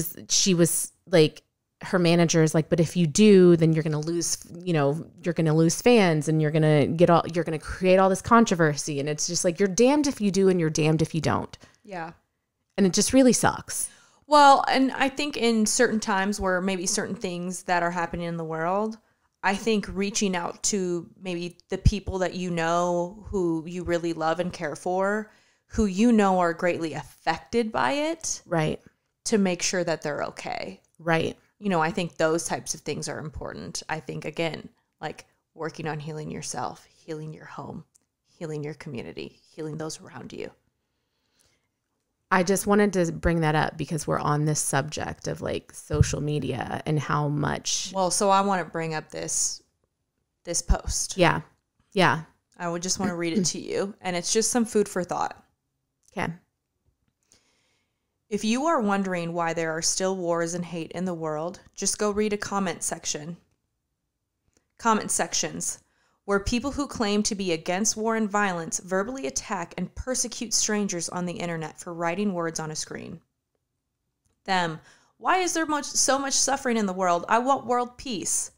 was like, her manager is like, but if you do, then you're going to lose, you're going to lose fans and you're going to create all this controversy. And it's just like, you're damned if you do and you're damned if you don't. Yeah. And it just really sucks. Well, and I think in certain times where maybe certain things that are happening in the world, I think reaching out to maybe the people that you know who you really love and care for, who you know are greatly affected by it. Right. To make sure that they're okay. Right. I think those types of things are important. I think, again, like working on healing yourself, healing your home, healing your community, healing those around you. I just wanted to bring that up because we're on this subject of like social media and how much. Well, so I want to bring up this post. Yeah. Yeah. I would just want to read it to you. And it's just some food for thought. Okay. If you are wondering why there are still wars and hate in the world, just go read a comment sections where people who claim to be against war and violence verbally attack and persecute strangers on the internet for writing words on a screen. Them, why is there so much suffering in the world? I want world peace.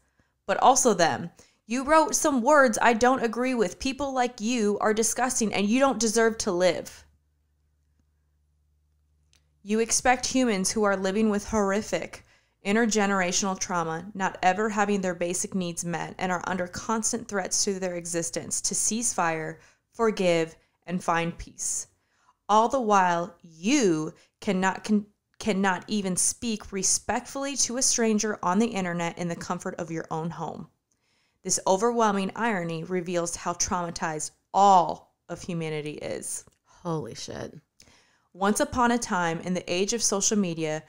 But also them, you wrote some words I don't agree with. People like you are disgusting and you don't deserve to live. You expect humans who are living with horrific intergenerational trauma, not ever having their basic needs met, and are under constant threats to their existence, to cease fire, forgive, and find peace. All the while, you cannot even speak respectfully to a stranger on the internet in the comfort of your own home. This overwhelming irony reveals how traumatized all of humanity is. Holy shit. Once upon a time, in the age of social media,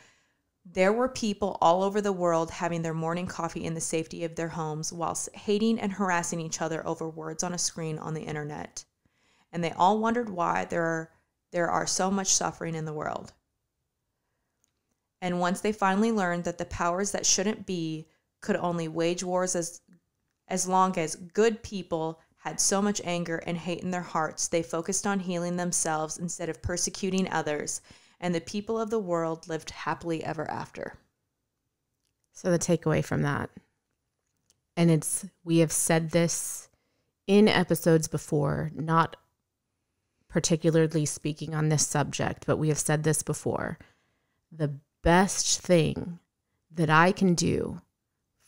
there were people all over the world having their morning coffee in the safety of their homes whilst hating and harassing each other over words on a screen on the internet. And they all wondered why there are so much suffering in the world. And once they finally learned that the powers that shouldn't be could only wage wars as long as good people had so much anger and hate in their hearts, they focused on healing themselves instead of persecuting others, and the people of the world lived happily ever after. So the takeaway from that, and we have said this in episodes before, not particularly speaking on this subject, but we have said this before. The best thing that I can do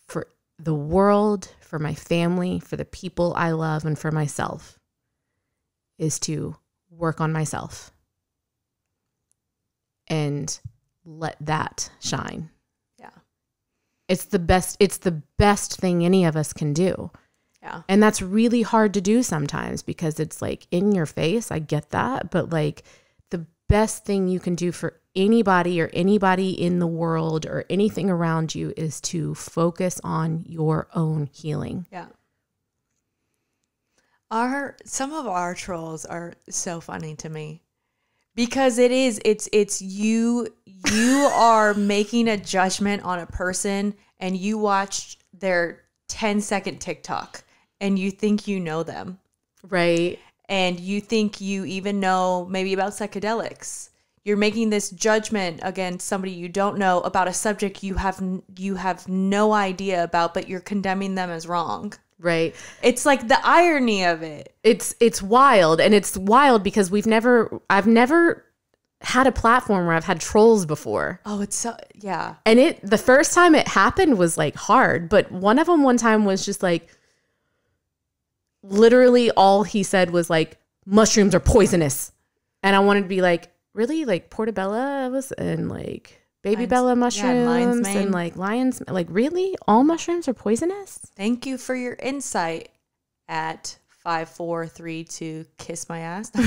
for the world, for my family, for the people I love, and for myself is to work on myself and let that shine. Yeah. It's the best thing any of us can do. Yeah. And that's really hard to do sometimes because it's like in your face. I get that. But like the best thing you can do for anybody or anybody in the world or anything around you is to focus on your own healing. Yeah. Some of our trolls are so funny to me because it's you are making a judgment on a person and you watch their 10-second TikTok and you think you know them. Right. And you think you even know maybe about psychedelics. You're making this judgment against somebody you don't know about a subject you have no idea about, but you're condemning them as wrong. Right. It's like the irony of it. It's wild. And it's wild because I've never had a platform where I've had trolls before. Oh, it's so, yeah. And the first time it happened was like hard, but one of them one time was just like, literally all he said was like, mushrooms are poisonous. And I wanted to be like, really? Like portobello and like baby bella mushrooms and like lion's, like really? All mushrooms are poisonous? Thank you for your insight at 5432 kiss my ass. No,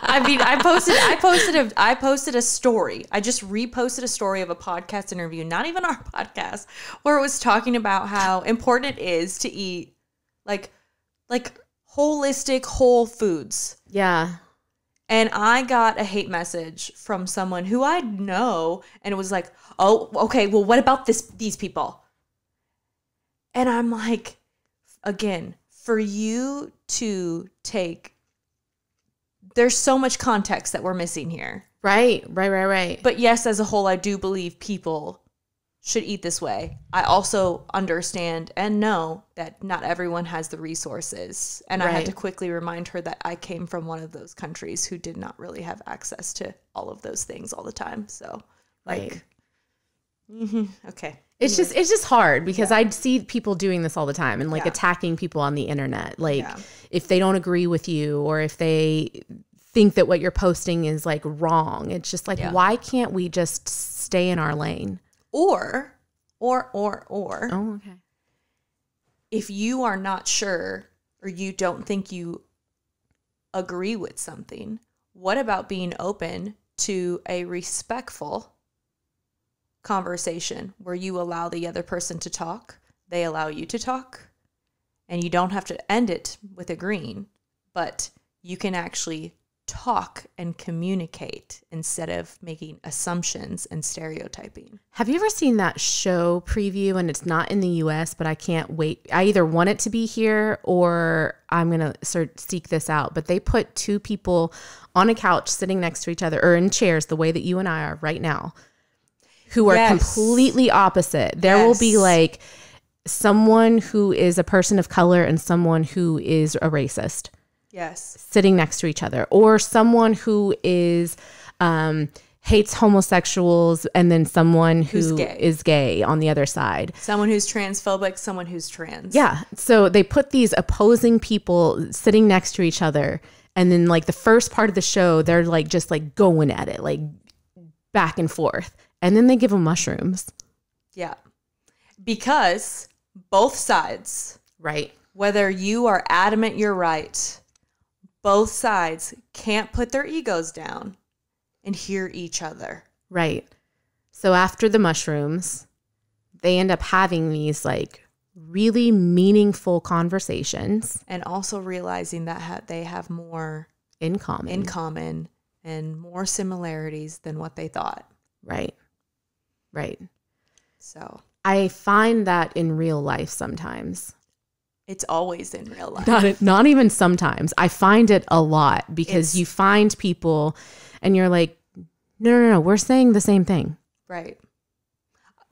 I mean, I posted a story. I just reposted a story of a podcast interview, not even our podcast, where it was talking about how important it is to eat like holistic whole foods. Yeah. And I got a hate message from someone who I know, and it was like, "Oh, okay, well, what about these people?" And I'm like, again, for you to take, there's so much context that we're missing here. Right. But yes, as a whole, I do believe people should eat this way. I also understand and know that not everyone has the resources. And I had to quickly remind her that I came from one of those countries who did not really have access to all of those things all the time. So, like, okay. It's just hard because I see people doing this all the time and like attacking people on the internet. Like if they don't agree with you or if they think that what you're posting is like wrong, it's just like, why can't we just stay in our lane? Or. Oh, okay. If you are not sure or you don't think you agree with something, what about being open to a respectful conversation where you allow the other person to talk, they allow you to talk, and you don't have to end it with agreeing, but you can actually talk and communicate instead of making assumptions and stereotyping. Have you ever seen that show Preview? And it's not in the US, but I can't wait. I either want it to be here or I'm going to seek this out. But they put two people on a couch sitting next to each other or in chairs the way that you and I are right now, who are completely opposite. There will be like someone who is a person of color and someone who is a racist. Yes. Sitting next to each other, or someone who is hates homosexuals and then someone who is gay on the other side. Someone who's transphobic, someone who's trans. Yeah. So they put these opposing people sitting next to each other. And then like the first part of the show, they're like just like going at it, like back and forth. And then they give them mushrooms. Yeah. Because both sides. Right. Whether you are adamant you're right, both sides can't put their egos down and hear each other. Right. So after the mushrooms, they end up having these like really meaningful conversations. And also realizing that they have more in common and more similarities than what they thought. Right. So I find that in real life sometimes. It's always in real life. Not even sometimes. I find it a lot because you find people and you're like, no, we're saying the same thing. Right.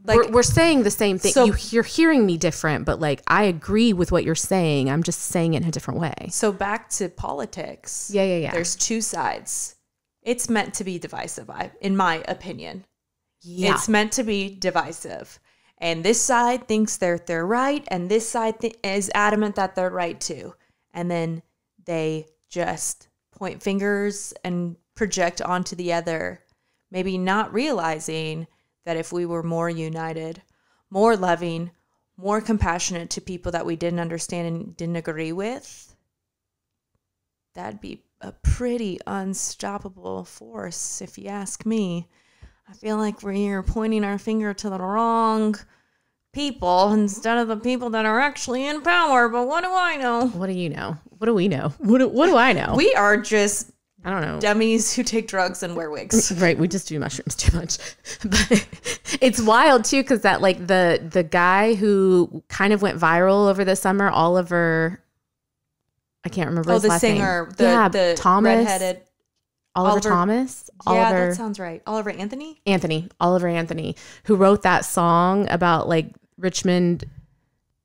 Like we're saying the same thing. So, you're hearing me different, but like I agree with what you're saying. I'm just saying it in a different way. So back to politics. Yeah. There's two sides. It's meant to be divisive, in my opinion. Yeah. It's meant to be divisive. And this side thinks they're right, and this side is adamant that they're right too. And then they just point fingers and project onto the other, maybe not realizing that if we were more united, more loving, more compassionate to people that we didn't understand and didn't agree with, that'd be a pretty unstoppable force, if you ask me. I feel like we're pointing our finger to the wrong people instead of the people that are actually in power. But what do I know? What do you know? What do we know? What do I know? We are just, I don't know, dummies who take drugs and wear wigs. Right. We just do mushrooms too much. But it's wild too, because that like the guy who kind of went viral over the summer, Oliver, I can't remember his last singer, name. The Thomas, redheaded. Oliver Thomas? Yeah, that sounds right. Oliver Anthony? Oliver Anthony, who wrote that song about like Richmond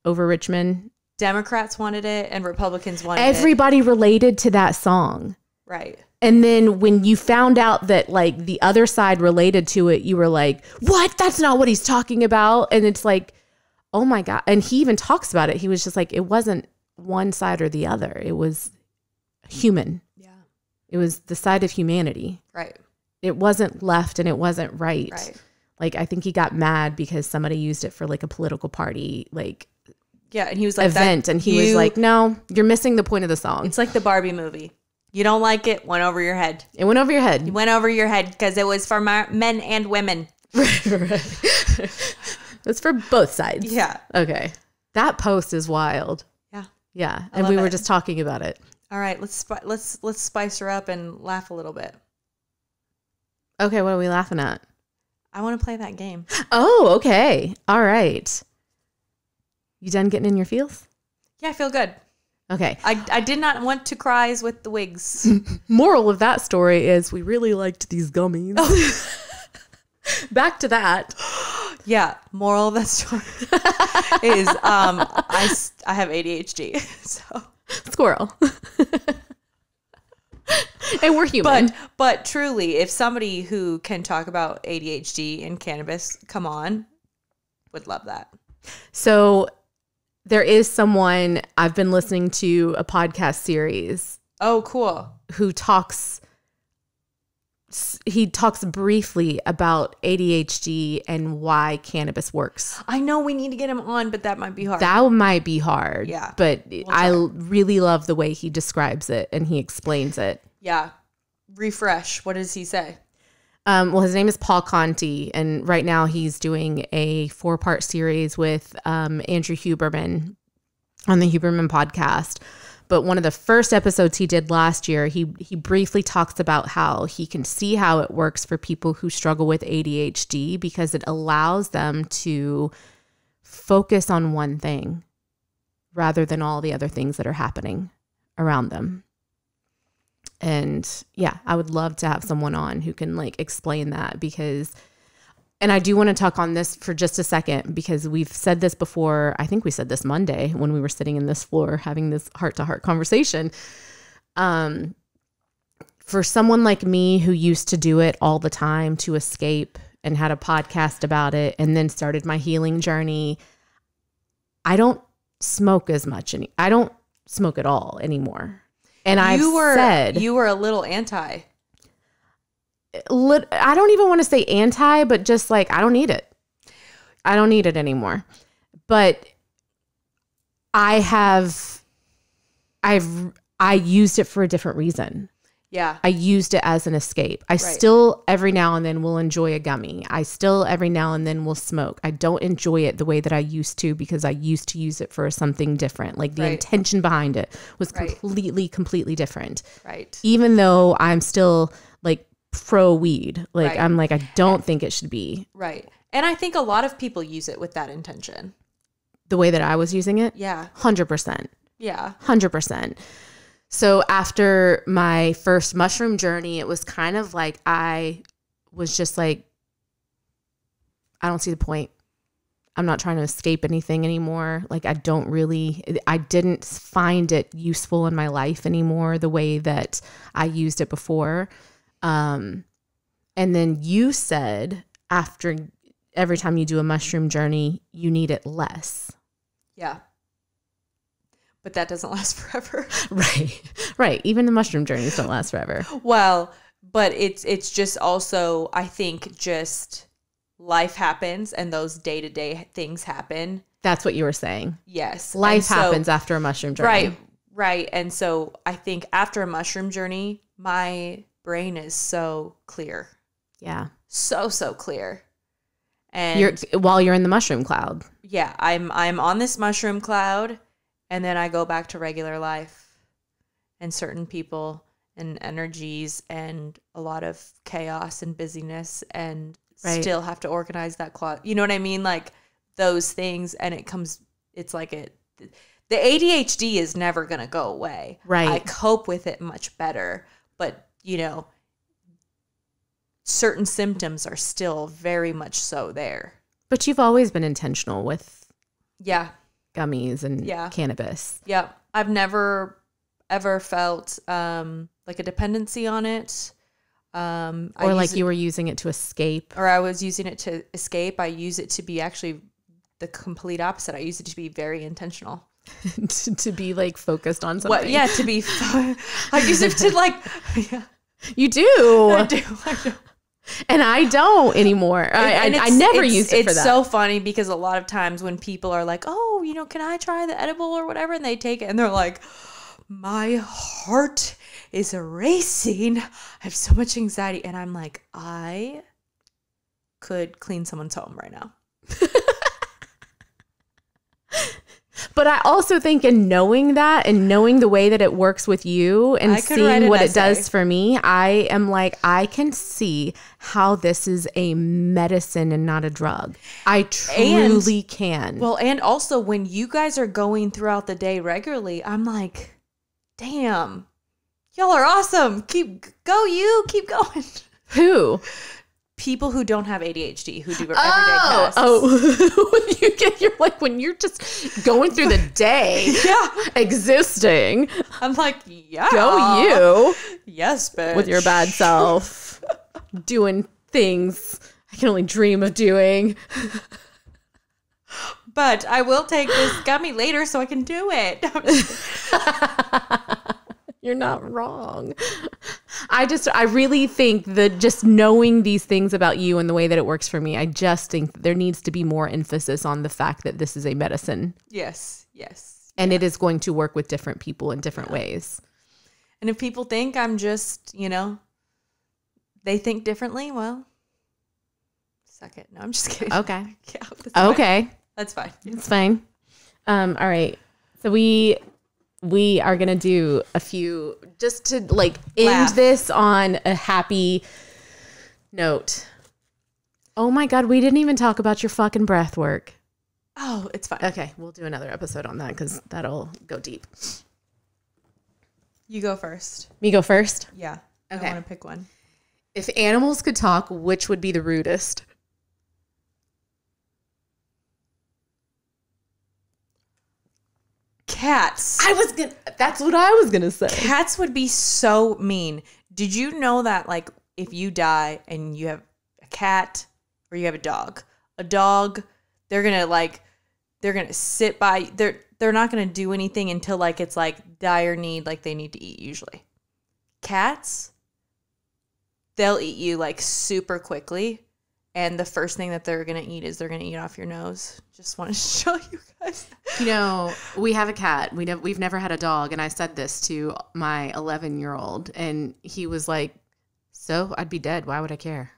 over Richmond. Democrats wanted it and Republicans wanted it. Everybody related to that song. Right. And then when you found out that like the other side related to it, you were like, what? That's not what he's talking about. And it's like, oh my God. And he even talks about it. He was just like, it wasn't one side or the other. It was human. It was the side of humanity. Right. It wasn't left and it wasn't right. Right. Like, I think he got mad because somebody used it for like a political party, like, yeah. And he was like, event. And he was like, no, you're missing the point of the song. It's like the Barbie movie. You don't like it, went over your head. It went over your head. It went over your head because it was for men and women. Right. It's for both sides. Yeah. Okay. That post is wild. Yeah. And we were just talking about it. All right, let's spice her up and laugh a little bit. Okay, what are we laughing at? I want to play that game. Oh, okay. All right. You done getting in your feels? Yeah, I feel good. Okay. I did not want to cries with the wigs. Moral of that story is we really liked these gummies. Back to that. Yeah. Moral of that story is I have ADHD. So Squirrel. And we're human. But truly, if somebody who can talk about ADHD and cannabis, come on, would love that. So there is someone, I've been listening to a podcast series. Oh, cool. Who talks briefly about ADHD and why cannabis works. I know we need to get him on, but that might be hard. That might be hard. Yeah. But I really love the way he describes it and he explains it. Yeah. Refresh. What does he say? Well, his name is Paul Conti, and right now he's doing a 4-part series with Andrew Huberman on the Huberman podcast. But one of the first episodes he did last year, he briefly talks about how he can see how it works for people who struggle with ADHD because it allows them to focus on one thing rather than all the other things that are happening around them. And yeah, I would love to have someone on who can like explain that because, and I do want to talk on this for just a second because we've said this before. I think we said this Monday when we were sitting in this floor having this heart-to-heart conversation. For someone like me who used to do it all the time to escape and had a podcast about it and then started my healing journey, I don't smoke as much. I don't smoke at all anymore. And you were a little anti. I don't even want to say anti, but just like, I don't need it. I don't need it anymore. But I used it for a different reason. Yeah. I used it as an escape. I still every now and then will enjoy a gummy. I still every now and then will smoke. I don't enjoy it the way that I used to because I used to use it for something different. Like the intention behind it was completely different. Right. Even though I'm still like pro weed. Like I'm like, I don't think it should be. Right. And I think a lot of people use it with that intention. The way that I was using it? Yeah. 100%. Yeah. 100%. So after my first mushroom journey, it was kind of like I was just like, I don't see the point. I'm not trying to escape anything anymore. Like I didn't find it useful in my life anymore the way that I used it before. And then you said after every time you do a mushroom journey, you need it less. Yeah. But that doesn't last forever. Right. Even the mushroom journeys don't last forever. Well, but it's just also, I think just life happens and those day-to-day things happen. That's what you were saying. Yes. Life happens after a mushroom journey. Right. And so I think after a mushroom journey, my brain is so clear. Yeah. So clear. And while you're in the mushroom cloud. Yeah. I'm on this mushroom cloud. And then I go back to regular life and certain people and energies and a lot of chaos and busyness and still have to organize that closet. You know what I mean? Like those things. And it's like the ADHD is never going to go away. Right. I cope with it much better. But, certain symptoms are still very much so there. But you've always been intentional with. Yeah. Gummies and cannabis. Yeah. I've never ever felt like a dependency on it. Or like you were using it to escape. Or I was using it to escape. I use it to be actually the complete opposite. I use it to be very intentional. to be like focused on something. What? Yeah, to be. I use it to like. Yeah. You do. I do. And I don't anymore. I never used it for that. It's so funny because a lot of times when people are like, oh, can I try the edible or whatever? And they take it and they're like, my heart is racing. I have so much anxiety. And I'm like, I could clean someone's home right now. But I also think in knowing that and knowing the way that it works with you and seeing what it does for me, I am like, I can see how this is a medicine and not a drug. I truly can. Well, and also when you guys are going throughout the day regularly, I'm like, damn, y'all are awesome. Keep going. Who? People who don't have ADHD who do everyday tasks. You're like, when you're just going through the day, existing. I'm like, yeah. Go you. Yes, bitch. With your bad self. Doing things I can only dream of doing. But I will take this gummy later so I can do it. You're not wrong. I really think that just knowing these things about you and the way that it works for me, I just think that there needs to be more emphasis on the fact that this is a medicine. Yes. And it is going to work with different people in different ways. And if people think I'm just, they think differently, well, suck it. No, I'm just kidding. Okay. Yeah, okay. That's fine. It's fine. All right. So we are going to do a few just to end this on a happy note. Oh my God. We didn't even talk about your fucking breath work. Oh, it's fine. Okay. We'll do another episode on that because that'll go deep. You go first. Me go first? Yeah. Okay. I want to pick one. If animals could talk, which would be the rudest? Cats. That's what I was gonna say. Cats would be so mean. Did you know that if you die and you have a cat or you have a dog, they're gonna sit by, they're not gonna do anything until it's dire need, they need to eat usually. Cats, they'll eat you super quickly. And the first thing that they're going to eat is they're going to eat off your nose. Just want to show you guys. We have a cat. We've never had a dog. And I said this to my 11-year-old. And he was like, so I'd be dead. Why would I care?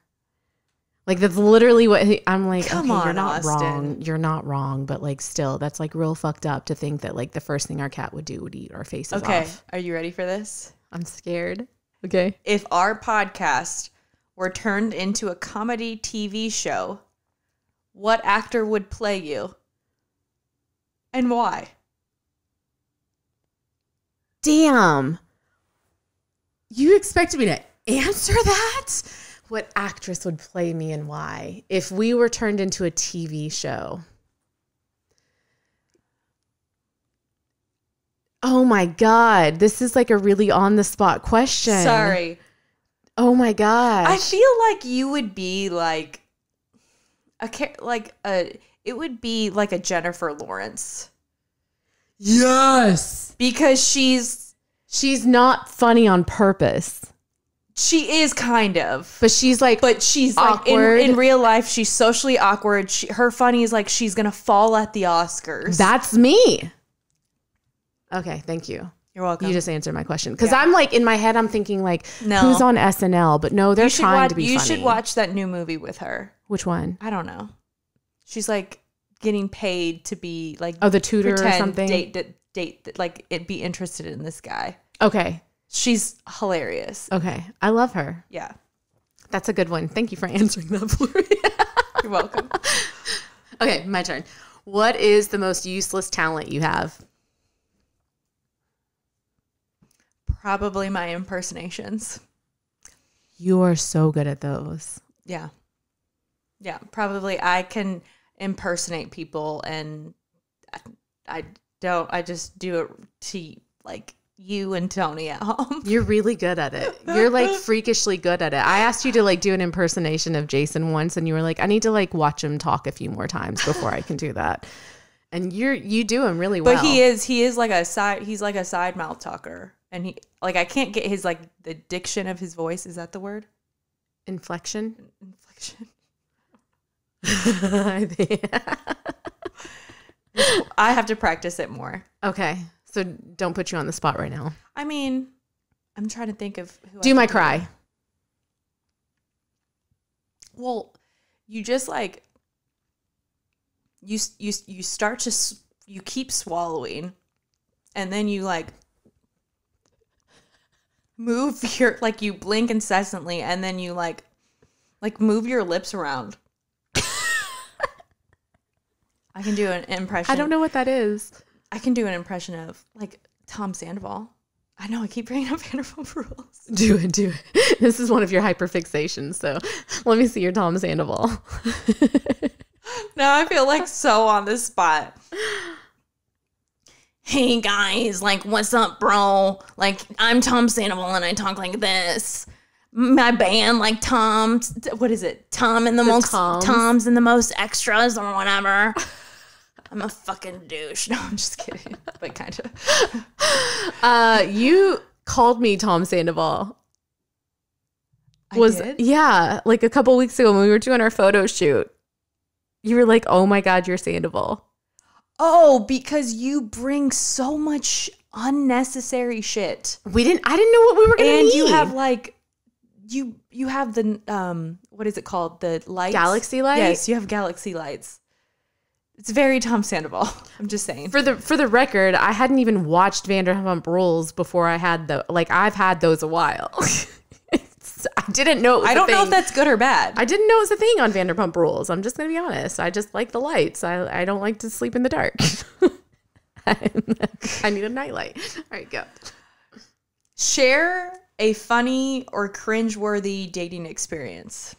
That's literally what I'm like, Come okay, on, you're not Austin. wrong. You're not wrong. But still, that's real fucked up to think that the first thing our cat would do would eat our faces off. Okay. Are you ready for this? I'm scared. Okay. If our podcast were turned into a comedy TV show, what actor would play you? And why? Damn. You expected me to answer that? What actress would play me and why? If we were turned into a TV show. Oh my God. This is a really on the spot question. Sorry. Oh my gosh. I feel like you would be it would be like a Jennifer Lawrence. Yes. Because she's not funny on purpose. She is kind of. But she's awkward. In real life, she's socially awkward. Her funny is she's going to fall at the Oscars. That's me. Okay, thank you. You're welcome. You just answered my question. Because I'm in my head, I'm thinking no. who's on SNL? But no, they're trying to be funny. You should watch that new movie with her. Which one? I don't know. She's getting paid to be the tutor or something? Be interested in this guy. Okay. She's hilarious. Okay. I love her. Yeah. That's a good one. Thank you for answering that for me. You're welcome. Okay, my turn. What is the most useless talent you have? Probably my impersonations. You are so good at those. Yeah. Yeah, probably I can impersonate people and I just do it to you and Tony at home. You're really good at it. You're freakishly good at it. I asked you to do an impersonation of Jason once and you were like, I need to watch him talk a few more times before I can do that. And you do him really well. But he's a side mouth talker. And he I can't get his the diction of his voice. Is that the word? Inflection. I have to practice it more. Okay. So don't put you on the spot right now. I mean, I'm trying to think of who. Do my cry. Well, you just you start to you keep swallowing, and then you like move your, like you blink incessantly, and then you like move your lips around. I can do an impression. I don't know what that is. I can do an impression of like Tom Sandoval. I know, I keep bringing up Vanderpump Rules. Do it. This is one of your hyperfixations, so let me see your Tom Sandoval. Now I feel like so on the spot. Hey guys, like, what's up, bro? Like, I'm Tom Sandoval and I talk like this. My band, like Tom, what is it? Tom's and the most extras or whatever. I'm a fucking douche. No, I'm just kidding. But kind of. You called me Tom Sandoval. I did? Yeah, like a couple weeks ago when we were doing our photo shoot. You were like, oh my God, you're Sandoval. Oh, because you bring so much unnecessary shit. I didn't know what we were going to need. And you have like, you have the, what is it called? The lights? Galaxy lights? Yes, you have galaxy lights. It's very Tom Sandoval. I'm just saying. For the record, I hadn't even watched Vanderpump Rules before I had I've had those a while. I didn't know it was I don't know if that's good or bad. I didn't know it was a thing on Vanderpump Rules. I'm just going to be honest. I just like the lights. I don't like to sleep in the dark. I need a nightlight. All right, go. Share a funny or cringeworthy dating experience.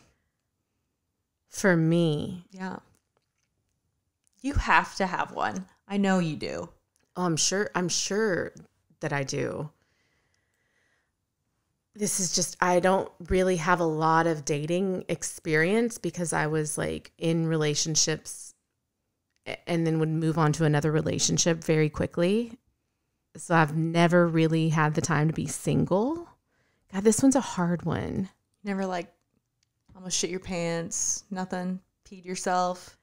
For me. Yeah. You have to have one. I know you do. Oh, I'm sure that I do. This is just, I don't really have a lot of dating experience because I was like in relationships and then would move on to another relationship very quickly. So I've never really had the time to be single. God, this one's a hard one. Never like almost shit your pants, nothing, peed yourself.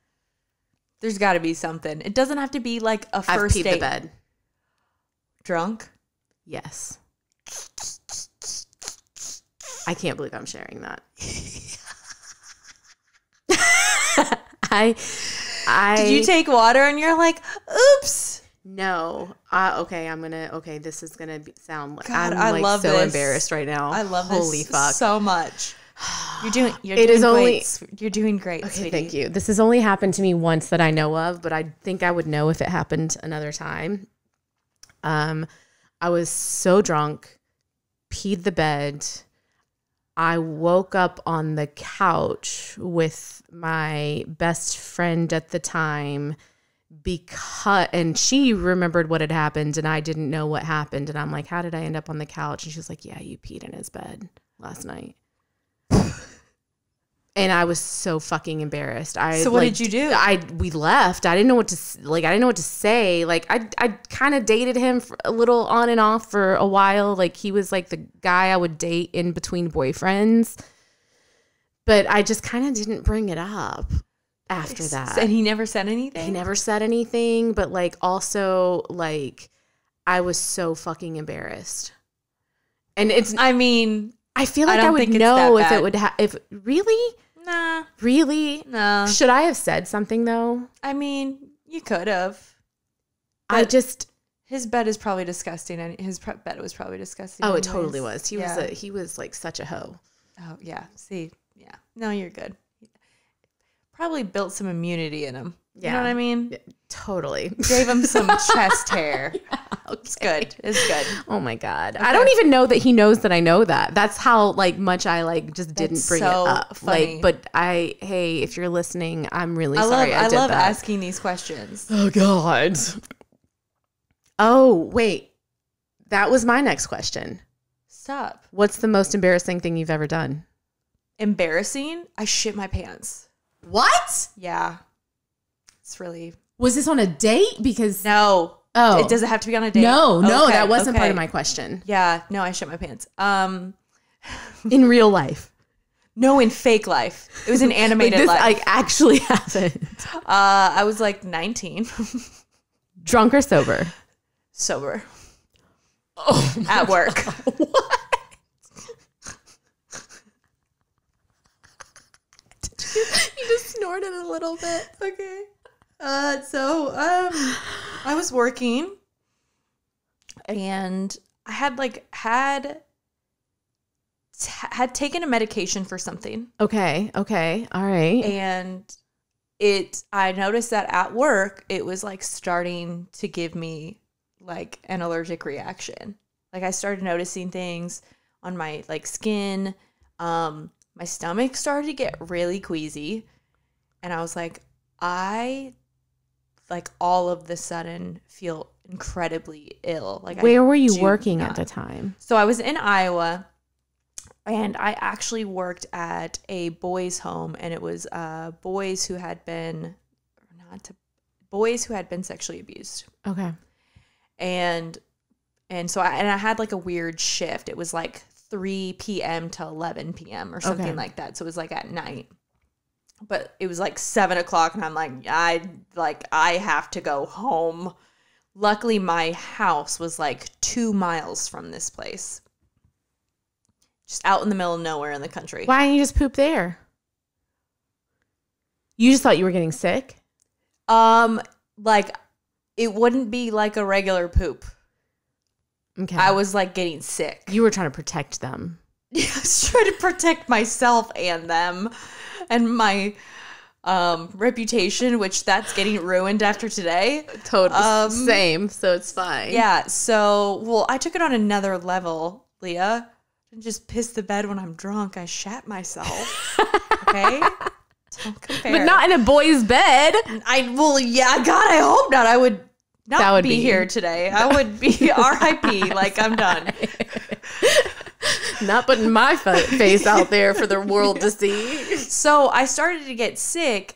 There's got to be something. It doesn't have to be like a first date. I've peed the bed. Drunk? Yes. I can't believe I'm sharing that. Did you take water and you're like, oops? No. Okay, this is going to sound like God, I'm I love so this. embarrassed right now. I love Holy this fuck. so much. You're doing great, okay, sweetie. thank you. This has only happened to me once that I know of, but I think I would know if it happened another time. I was so drunk, peed the bed. I woke up on the couch with my best friend at the time and she remembered what had happened and I didn't know what happened. And I'm like, how did I end up on the couch? And she was like, yeah, you peed in his bed last night. And I was so fucking embarrassed. So what did you do? We left. I didn't know what to say. Like I kind of dated him for a little on and off for a while. Like he was like the guy I would date in between boyfriends. But I just kind of didn't bring it up after that. And he never said anything? He never said anything, but like also like I was so fucking embarrassed. And I feel like I would know if it would really? Nah. Really? No. Should I have said something though? I mean, you could have. His bed is probably disgusting, and his bed was probably disgusting. Oh, anyways. It totally was. He was like such a hoe. Oh yeah. See, yeah. No, you're good. Probably built some immunity in him. Yeah. You know what I mean? Yeah, totally. Gave him some chest hair. Yeah, okay. It's good. It's good. Oh my God. Okay. I don't even know that he knows that I know that. That's how like much I like just didn't bring it up. Funny. Like, but hey, if you're listening, I'm really sorry I did that. I love asking these questions. Oh God. Oh, wait. That was my next question. Stop. What's the most embarrassing thing you've ever done? Embarrassing? I shit my pants. What? Yeah. It's really... Was this on a date? Because... No. Oh. It doesn't have to be on a date. No, that wasn't part of my question. Yeah. No, I shit my pants. In real life? No, in fake life. It was an animated life. Like actually happened. I was like 19. Drunk or sober? Sober. Oh, at work. God. What? You just snorted a little bit. Okay. I was working and I had taken a medication for something. Okay. All right. And I noticed that at work, it was like starting to give me like an allergic reaction. Like I started noticing things on my like skin. My stomach started to get really queasy. And I was like, I like all of the sudden feel incredibly ill. Like where were you working at the time? So I was in Iowa. And I actually worked at a boys' home, and it was boys who had been sexually abused. Okay. And so I had like a weird shift. It was like 3 p.m. to 11 p.m. or something like that. So it was like at night. But it was like 7 o'clock, and I'm like, I have to go home. Luckily, my house was like 2 miles from this place. Just out in the middle of nowhere in the country. Why didn't you just poop there? You just thought you were getting sick? Like it wouldn't be like a regular poop. Okay. I was like getting sick. You were trying to protect them. I was trying to protect myself and them and my reputation, which that's getting ruined after today. Totally. Same. So it's fine. Yeah. So, well, I took it on another level, Leah. Didn't just piss the bed when I'm drunk. I shat myself. Okay? Don't compare. But not in a boy's bed. God, I hope not. I would not be here today. I would be RIP. Like, I'm done. Not putting my face out there for the world to see. So I started to get sick,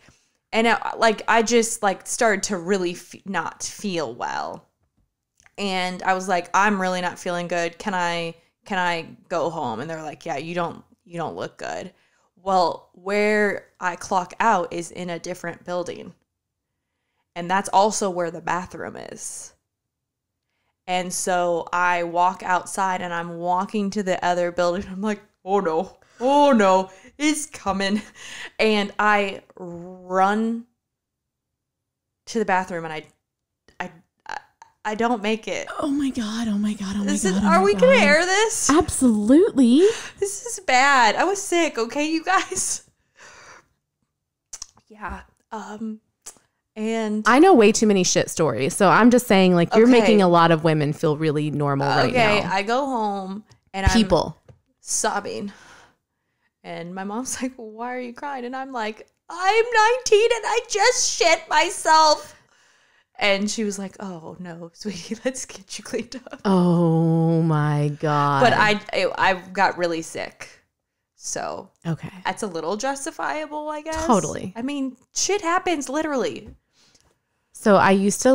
and I just like started to really not feel well. And I was like, I'm really not feeling good. Can I go home? And they're like, yeah, you don't look good. Well, where I clock out is in a different building. And that's also where the bathroom is. And so I walk outside and I'm walking to the other building. I'm like, oh no, it's coming. And I run to the bathroom and I don't make it. Oh my God. Are we going to air this? Absolutely. This is bad. I was sick, okay, you guys? Yeah. And I know way too many shit stories. So I'm just saying, like, you're making a lot of women feel really normal right now. Okay, I go home and I'm sobbing. And my mom's like, well, why are you crying? And I'm like, I'm 19 and I just shit myself. And she was like, oh, no, sweetie, let's get you cleaned up. Oh, my God. But I got really sick. So okay, that's a little justifiable, I guess. Totally. I mean, shit happens, literally. So I used to,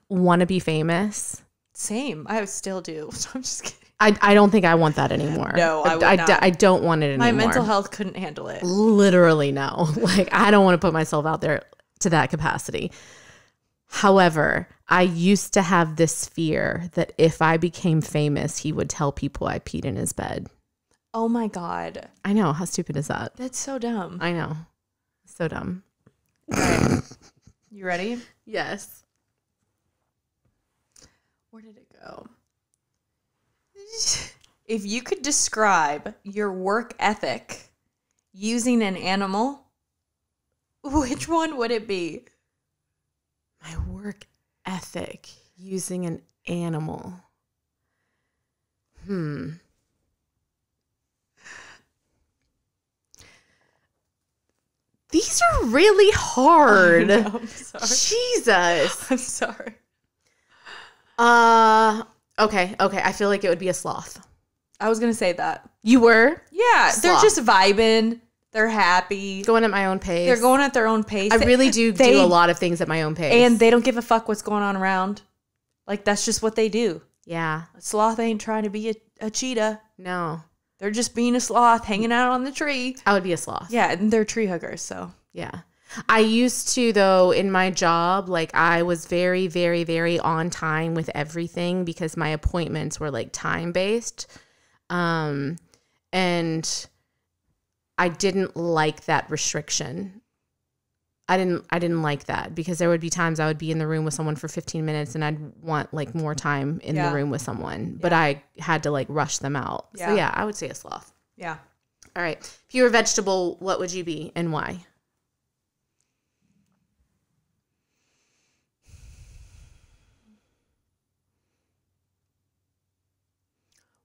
want to be famous. Same. I still do. So I'm just kidding. I don't think I want that anymore. No, I would not. I don't want it anymore. My mental health couldn't handle it. Literally, no. Like, I don't want to put myself out there to that capacity. However, I used to have this fear that if I became famous, he would tell people I peed in his bed. Oh my God. I know. How stupid is that? That's so dumb. I know. So dumb. Right. You ready? Yes. Where did it go? If you could describe your work ethic using an animal, which one would it be? My work ethic using an animal. These are really hard. I know, I'm sorry. Jesus. I'm sorry. Okay. I feel like it would be a sloth. I was going to say that. You were? Yeah. Sloth. They're just vibing. They're happy. Going at my own pace. They're going at their own pace. I really do a lot of things at my own pace. And they don't give a fuck what's going on around. Like, that's just what they do. Yeah. A sloth ain't trying to be a cheetah. No. They're just being a sloth, hanging out on the tree. I would be a sloth. Yeah, and they're tree huggers, so. Yeah. I used to, though, in my job, like, I was very, very, very on time with everything because my appointments were, like, time-based. And I didn't like that restriction. didn't like that because there would be times I would be in the room with someone for 15 minutes and I'd want like more time in the room with someone, but I had to like rush them out. So yeah, I would say a sloth. Yeah. All right. If you were a vegetable, what would you be and why?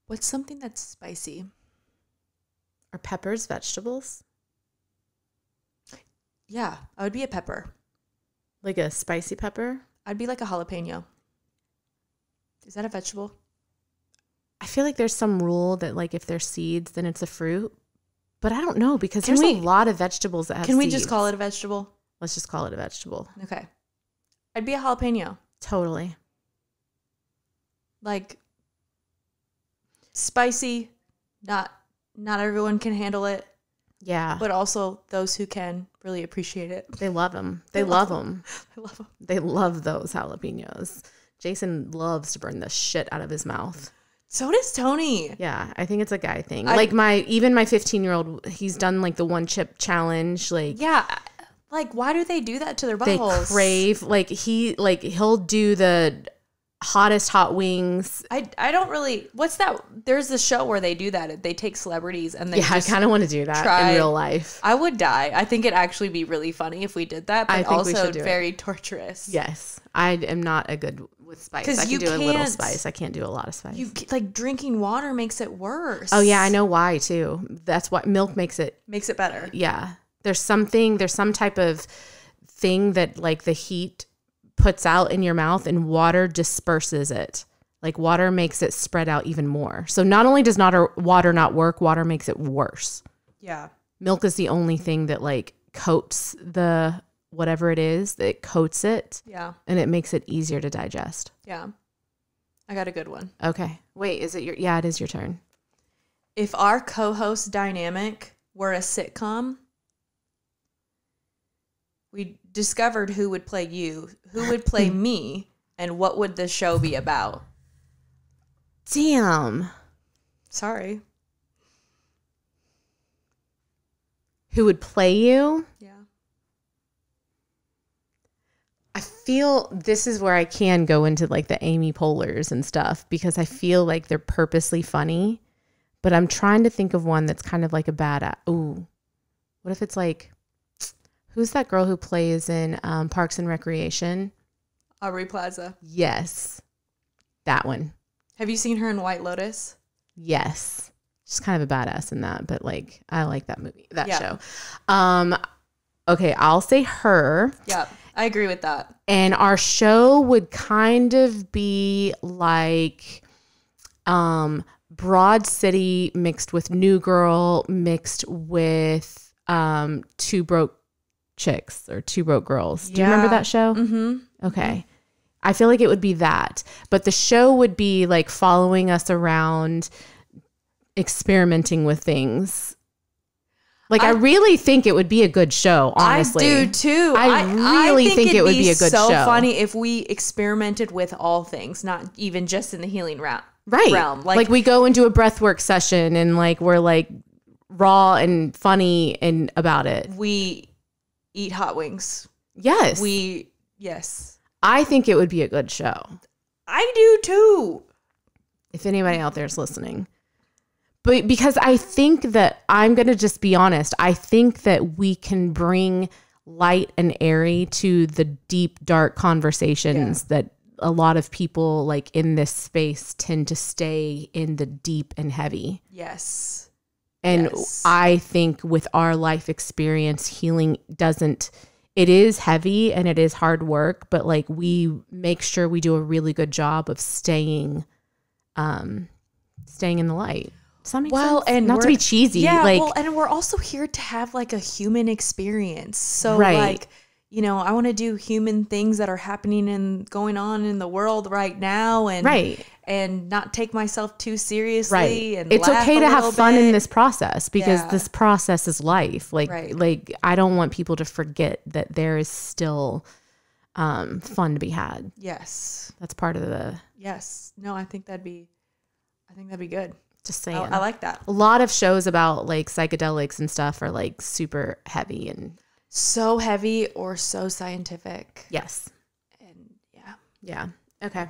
What's something that's spicy? Are peppers vegetables? Yeah, I would be a pepper. Like a spicy pepper? I'd be like a jalapeno. Is that a vegetable? I feel like there's some rule that like if they're seeds, then it's a fruit. But I don't know because there's a lot of vegetables that have seeds. Can we just call it a vegetable? Let's just call it a vegetable. Okay. I'd be a jalapeno. Totally. Like spicy, not everyone can handle it. Yeah. But also those who can really appreciate it. They love them. They love them. I love them. They love those jalapenos. Jason loves to burn the shit out of his mouth. So does Tony. Yeah, I think it's a guy thing. Like my 15-year-old, he's done like the one chip challenge. Like yeah, like why do they do that to their buttholes? They crave he'll do the hottest hot wings. I don't really. What's that? There's a show where they do that. They take celebrities and they I kind of want to do that in real life. I would die. I think it'd actually be really funny if we did that, but also very torturous. Yes, I am not a good with spice. I can do a little spice. I can't do a lot of spice. You like drinking water makes it worse. Oh yeah, I know why too. That's why milk makes it better. Yeah, there's some type of thing that like the heat puts out in your mouth and water disperses it. Like water makes it spread out even more. So not only does water not work, water makes it worse. Yeah. Milk is the only thing that like coats the whatever it is, that coats it. Yeah. And it makes it easier to digest. Yeah. I got a good one. Okay. Wait, it is your turn. If our co-host dynamic were a sitcom, we discovered who would play you, who would play me, and what would the show be about? Damn. Sorry. Who would play you? Yeah. I feel this is where I can go into like the Amy Poehler's and stuff because I feel like they're purposely funny, but I'm trying to think of one that's kind of like a bad. Ooh, what if it's like, who's that girl who plays in Parks and Recreation? Aubrey Plaza. Yes, that one. Have you seen her in White Lotus? Yes. She's kind of a badass in that, but like I like that movie, that show. Okay, I'll say her. Yeah, I agree with that. And our show would kind of be like Broad City mixed with New Girl mixed with Two Broke Chicks or Two Broke Girls. Do you remember that show? Mm-hmm. Okay. I feel like it would be that. But the show would be like following us around, experimenting with things. Like I really think it would be a good show, honestly. I do too. I really think it would be a good show. So funny if we experimented with all things, not even just in the healing realm. Like we go into a breathwork session and like we're like raw and funny and about it. We eat hot wings. Yes. Yes. I think it would be a good show. I do too. If anybody out there is listening. But because I think that, I'm going to just be honest, I think that we can bring light and airy to the deep, dark conversations that a lot of people like in this space tend to stay in the deep and heavy. Yes. And I think with our life experience, healing it is heavy and it is hard work, but like we make sure we do a really good job of staying in the light. Does that make sense? And not to be cheesy. Yeah, and we're also here to have like a human experience. So like, you know, I want to do human things that are happening and going on in the world right now and not take myself too seriously. And it's okay to have fun in this process because this process is life. Like I don't want people to forget that there is still fun to be had. Yes. That's part of the. Yes. No, I think that'd be good. Just saying. I like that. A lot of shows about like psychedelics and stuff are like super heavy and So heavy or so scientific. Yes. And yeah. Yeah. Okay.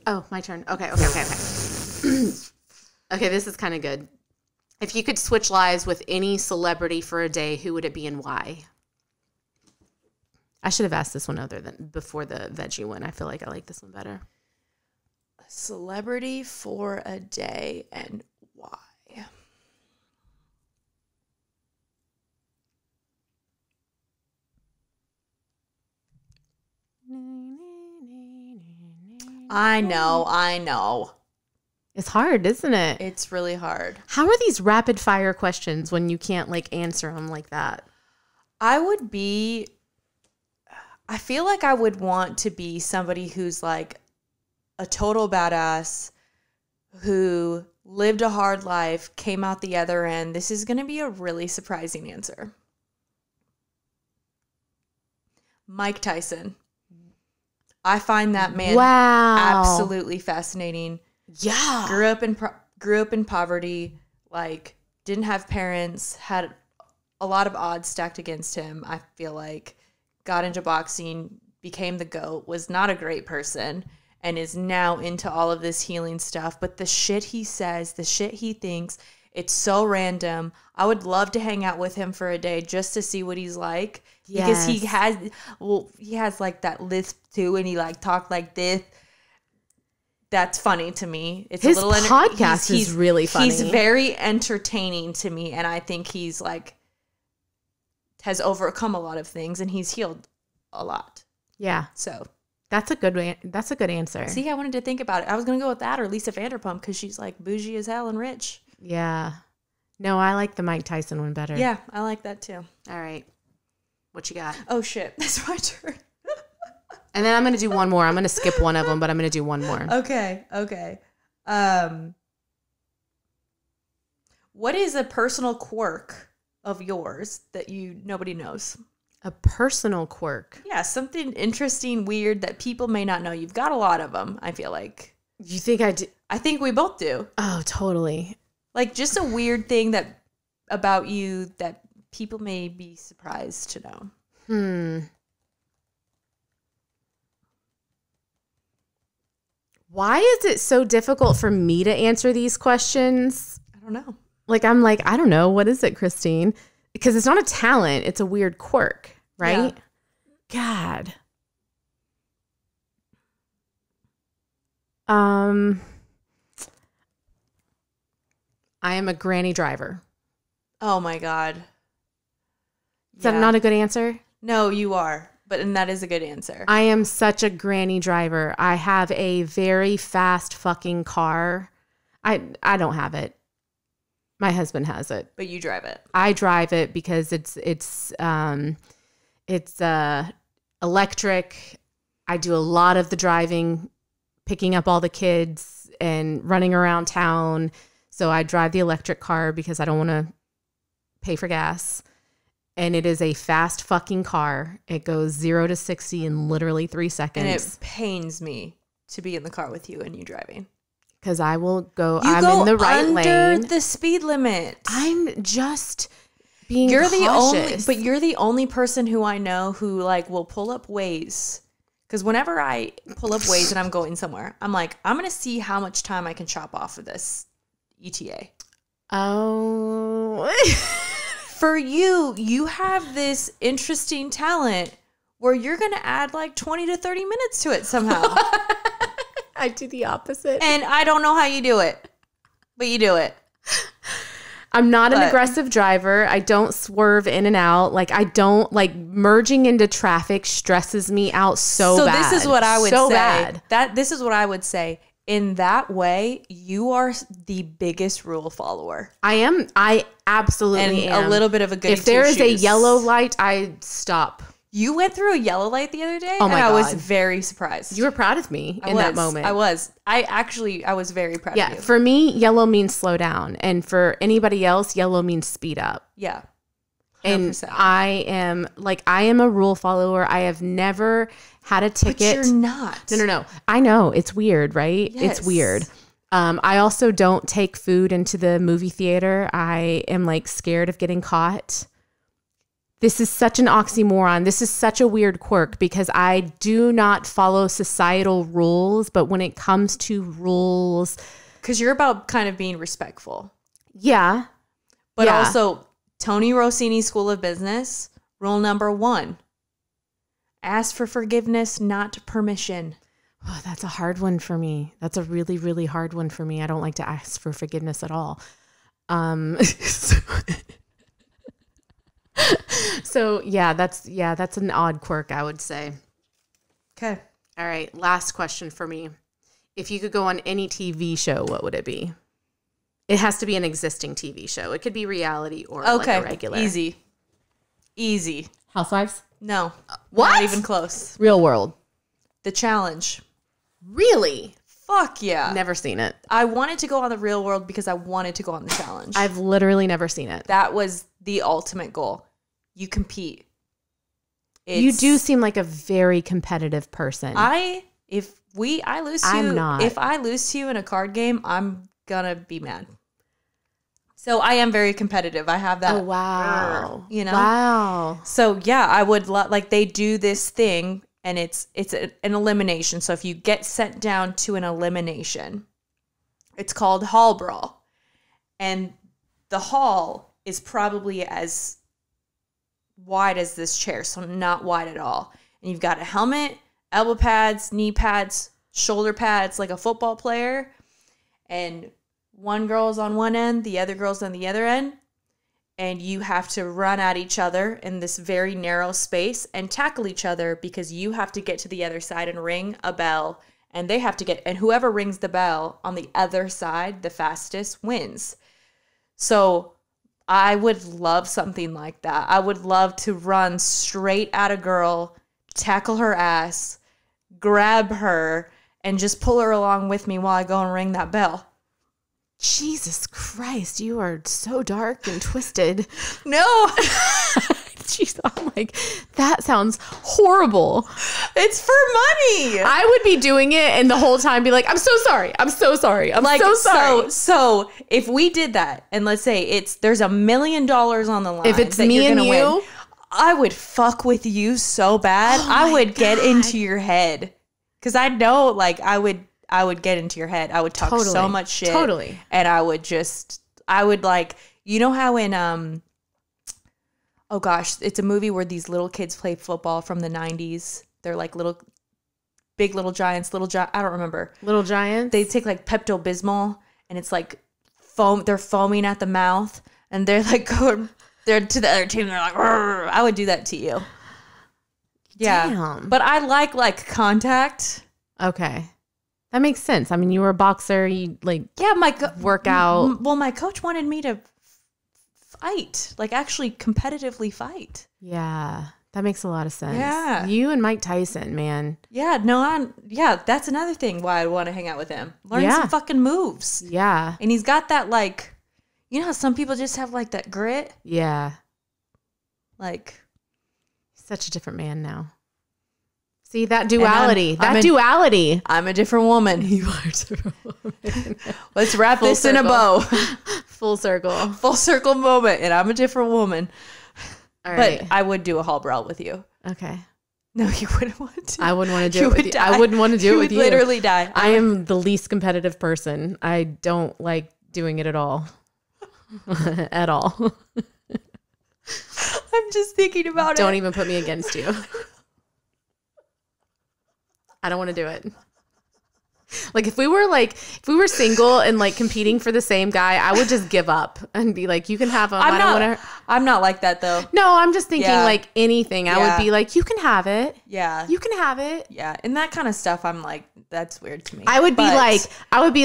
Oh, my turn. Okay. Okay, this is kind of good. If you could switch lives with any celebrity for a day, who would it be and why? I should have asked this one before the veggie one. I feel like I like this one better. A celebrity for a day and why? I know. It's hard, isn't it? It's really hard. How are these rapid fire questions when you can't like answer them like that? I feel like I would want to be somebody who's like a total badass, who lived a hard life, came out the other end. This is going to be a really surprising answer. Mike Tyson. I find that man absolutely fascinating. Yeah. Grew up in poverty, like didn't have parents, had a lot of odds stacked against him. I feel like got into boxing, became the GOAT, was not a great person, and is now into all of this healing stuff. But the shit he says, the shit he thinks, it's so random. I would love to hang out with him for a day just to see what he's like. Yes. Because he has like that lisp too, and he like talked like this. That's funny to me. It's his a little podcast is really funny. He's very entertaining to me, and I think he's like has overcome a lot of things, and he's healed a lot. Yeah. So that's a good answer. See, I wanted to think about it. I was gonna go with that or Lisa Vanderpump because she's like bougie as hell and rich. Yeah. No, I like the Mike Tyson one better. Yeah, I like that too. All right. What you got? Oh shit, that's my turn. And then I'm going to do one more. I'm going to skip one of them, but I'm going to do one more. Okay. What is a personal quirk of yours that nobody knows? A personal quirk? Yeah, something interesting, weird that people may not know. You've got a lot of them, I feel like. You think I do? I think we both do. Oh, totally. Like just a weird thing about you that people may be surprised to know. Why is it so difficult for me to answer these questions? I don't know. I'm like, I don't know. What is it, Christine? Because it's not a talent. It's a weird quirk, right? Yeah. God. I am a granny driver. Oh my God. Is that not a good answer? No, you are. And that is a good answer. I am such a granny driver. I have a very fast fucking car. I don't have it. My husband has it. But you drive it. I drive it because it's electric. I do a lot of the driving, picking up all the kids and running around town. So I drive the electric car because I don't want to pay for gas. And it is a fast fucking car. It goes 0 to 60 in literally 3 seconds. And it pains me to be in the car with you and you driving. Because I will go, I'm in the right lane. Under the speed limit. I'm just being cautious. You're the only person who I know who like will pull up Waze. Because whenever I pull up Waze and I'm going somewhere, I'm like, I'm going to see how much time I can chop off of this ETA. Oh. For you have this interesting talent where you're going to add like 20 to 30 minutes to it somehow. I do the opposite. And I don't know how you do it, but you do it. I'm not an aggressive driver. I don't swerve in and out. Like I don't like merging into traffic stresses me out so bad. So this is what I would so say. Bad. This is what I would say. In that way, you are the biggest rule follower. I am. I absolutely am. A little bit of a good. If there is a yellow light, I stop. You went through a yellow light the other day, oh my God. I was very surprised. You were proud of me in that moment. I was. I was very proud of you. Yeah, for me, yellow means slow down. And for anybody else, yellow means speed up. Yeah. 100%. And I am a rule follower. I have never had a ticket. But you're not. No. I know. It's weird, right? Yes. It's weird. I also don't take food into the movie theater. I am like scared of getting caught. this is such an oxymoron. This is such a weird quirk because I do not follow societal rules, but when it comes to rules, because you're about kind of being respectful. Yeah. But also, Tony Rossini's School of Business, rule number 1, ask for forgiveness, not permission. Oh, that's a hard one for me. That's a really, really hard one for me. I don't like to ask for forgiveness at all. So that's an odd quirk, I would say. Okay. All right. Last question for me. If you could go on any TV show, what would it be? It has to be an existing TV show. It could be reality or like a regular. Easy. Housewives? No. What? Not even close. Real World. The Challenge. Really? Fuck yeah. Never seen it. I wanted to go on the Real World because I wanted to go on the Challenge. I've literally never seen it. That was the ultimate goal. You compete. You do seem like a very competitive person. If I lose to I'm you, not. If I lose to you in a card game, I'm gonna be mad. So I am very competitive. I have that. Oh, wow. You know? Wow. So yeah, I would like they do this thing and it's an elimination. So if you get sent down to an elimination, it's called Hall Brawl. And the hall is probably as wide as this chair, so not wide at all. And you've got a helmet, elbow pads, knee pads, shoulder pads like a football player. And one girl's on one end, the other girl's on the other end. And you have to run at each other in this very narrow space and tackle each other because you have to get to the other side and ring a bell. And they have to get, and whoever rings the bell on the other side the fastest wins. So I would love something like that. I would love to run straight at a girl, tackle her ass, grab her, and just pull her along with me while I go and ring that bell. Jesus Christ, you are so dark and twisted. No. Jeez, I'm like, that sounds horrible. It's for money. I would be doing it and the whole time be like, I'm so sorry. I'm so sorry. I'm like, so sorry. So if we did that and let's say there's $1 million on the line. If it's me and you, win, I would fuck with you so bad. I would get into your head. Because I know like I would get into your head. I would talk so much shit. Totally. And I would like, you know how in, oh gosh, it's a movie where these little kids play football from the 90s. They're like big little giants, I don't remember. Little Giants? They take like Pepto-Bismol and it's like foam. They're foaming at the mouth and they're like going, they're to the other team. They're like, "Rrr." I would do that to you. Yeah. Damn. But I like contact. Okay. That makes sense. I mean, you were a boxer. You work out. Well, my coach wanted me to fight, like actually competitively fight. Yeah, that makes a lot of sense. Yeah. You and Mike Tyson, man. Yeah, that's another thing why I want to hang out with him. Learn some fucking moves. Yeah. And he's got that like, you know how some people just have like that grit? Yeah. Like. Such a different man now. See, that duality. Duality. I'm a different woman. You are a different woman. Let's wrap this in a bow. Full circle. Full circle moment. And I'm a different woman. All right. But I would do a hall brawl with you. Okay. No, you wouldn't want to. I wouldn't want to do it with you. I wouldn't want to do it with you. You would literally die. I am the least competitive person. I don't like doing it at all. At all. I'm just thinking about it. Don't even put me against you. I don't want to do it. Like if we were single and like competing for the same guy, I would just give up and be like, you can have him. I'm not like that though. No, I'm just thinking like anything. I would be like, you can have it. Yeah. You can have it. Yeah. And that kind of stuff, I'm like, that's weird to me. I would be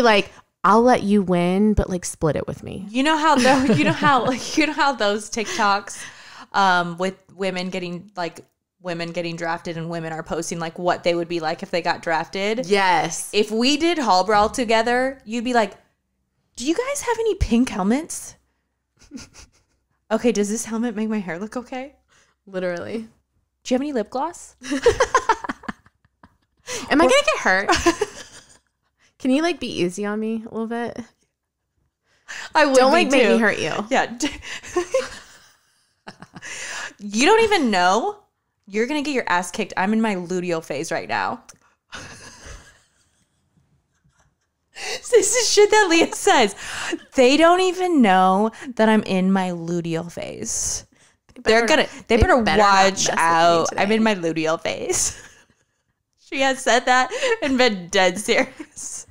like, I'll let you win, but like split it with me. You know how those TikToks with women getting drafted and women are posting like what they would be like if they got drafted. Yes. If we did hall brawl together, you'd be like, do you guys have any pink helmets? Okay, does this helmet make my hair look okay? Literally. Do you have any lip gloss? Am I gonna get hurt? Can you like be easy on me a little bit? I would. Don't like make me hurt you. Yeah. You don't even know. You're going to get your ass kicked. I'm in my luteal phase right now. This is shit that Leah says. They don't even know that I'm in my luteal phase. They better watch out. I'm in my luteal phase. She has said that and been dead serious.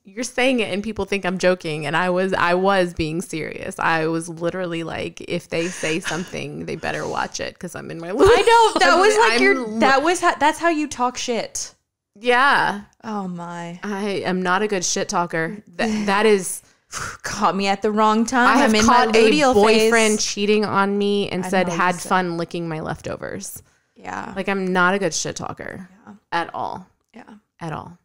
You're saying it and people think I'm joking, and I was being serious. I was literally like, if they say something, they better watch it because I'm in my luteal. I know that was like that's how you talk shit. Yeah. Oh my. I am not a good shit talker. That is caught me at the wrong time. I have in caught my a boyfriend phase. cheating on me and said had fun licking my leftovers. Yeah. Like I'm not a good shit talker at all. Yeah. At all.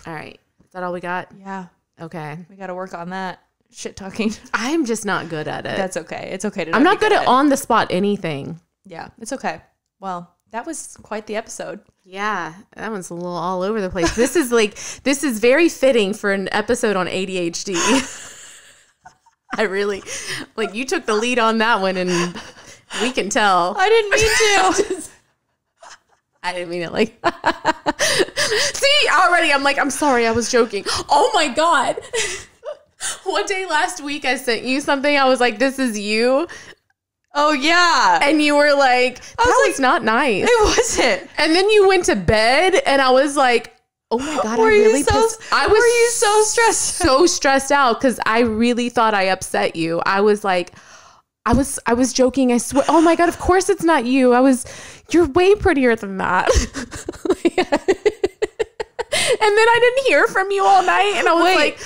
All right. Is that all we got? Yeah. Okay. We got to work on that. Shit talking. I'm just not good at it. That's okay. It's okay to I'm not good at on the spot anything. Yeah. It's okay. Well, that was quite the episode. Yeah, that one's a little all over the place. This is very fitting for an episode on ADHD. I really, like, you took the lead on that one, and we can tell. I didn't mean to. I didn't mean it like See, already I'm like, I'm sorry, I was joking. Oh my God. One day last week I sent you something. I was like, this is you. Oh, yeah. And you were like, that was not nice. It wasn't. And then you went to bed and I was like, oh my God, were I really you so, pissed. I was were you so stressed? So stressed out because I really thought I upset you. I was like, I was joking. I swear. Oh my God, of course it's not you. You're way prettier than that. And then I didn't hear from you all night. And I was like,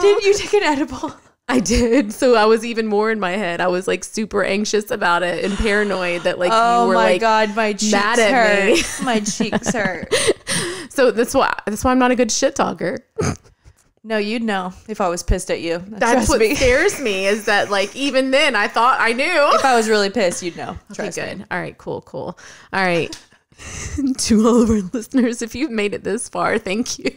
did you take an edible? I did. So I was even more in my head. I was like super anxious about it and paranoid that like you were like, God, my cheeks mad at hurt. me. My cheeks hurt. So that's why I'm not a good shit talker. No, you'd know if I was pissed at you. That's what scares me is that like even then I thought I knew. If I was really pissed, you'd know. Trust me. Good. All right, cool. All right. To all of our listeners, if you've made it this far, thank you.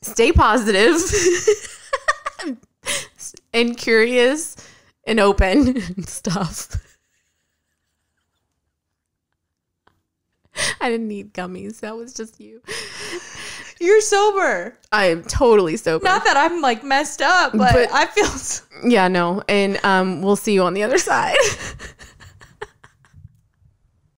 Stay positive and curious and open and stuff. I didn't need gummies. That was just you. You're sober. I am totally sober. Not that I'm like messed up, but I feel. Yeah, no. And we'll see you on the other side.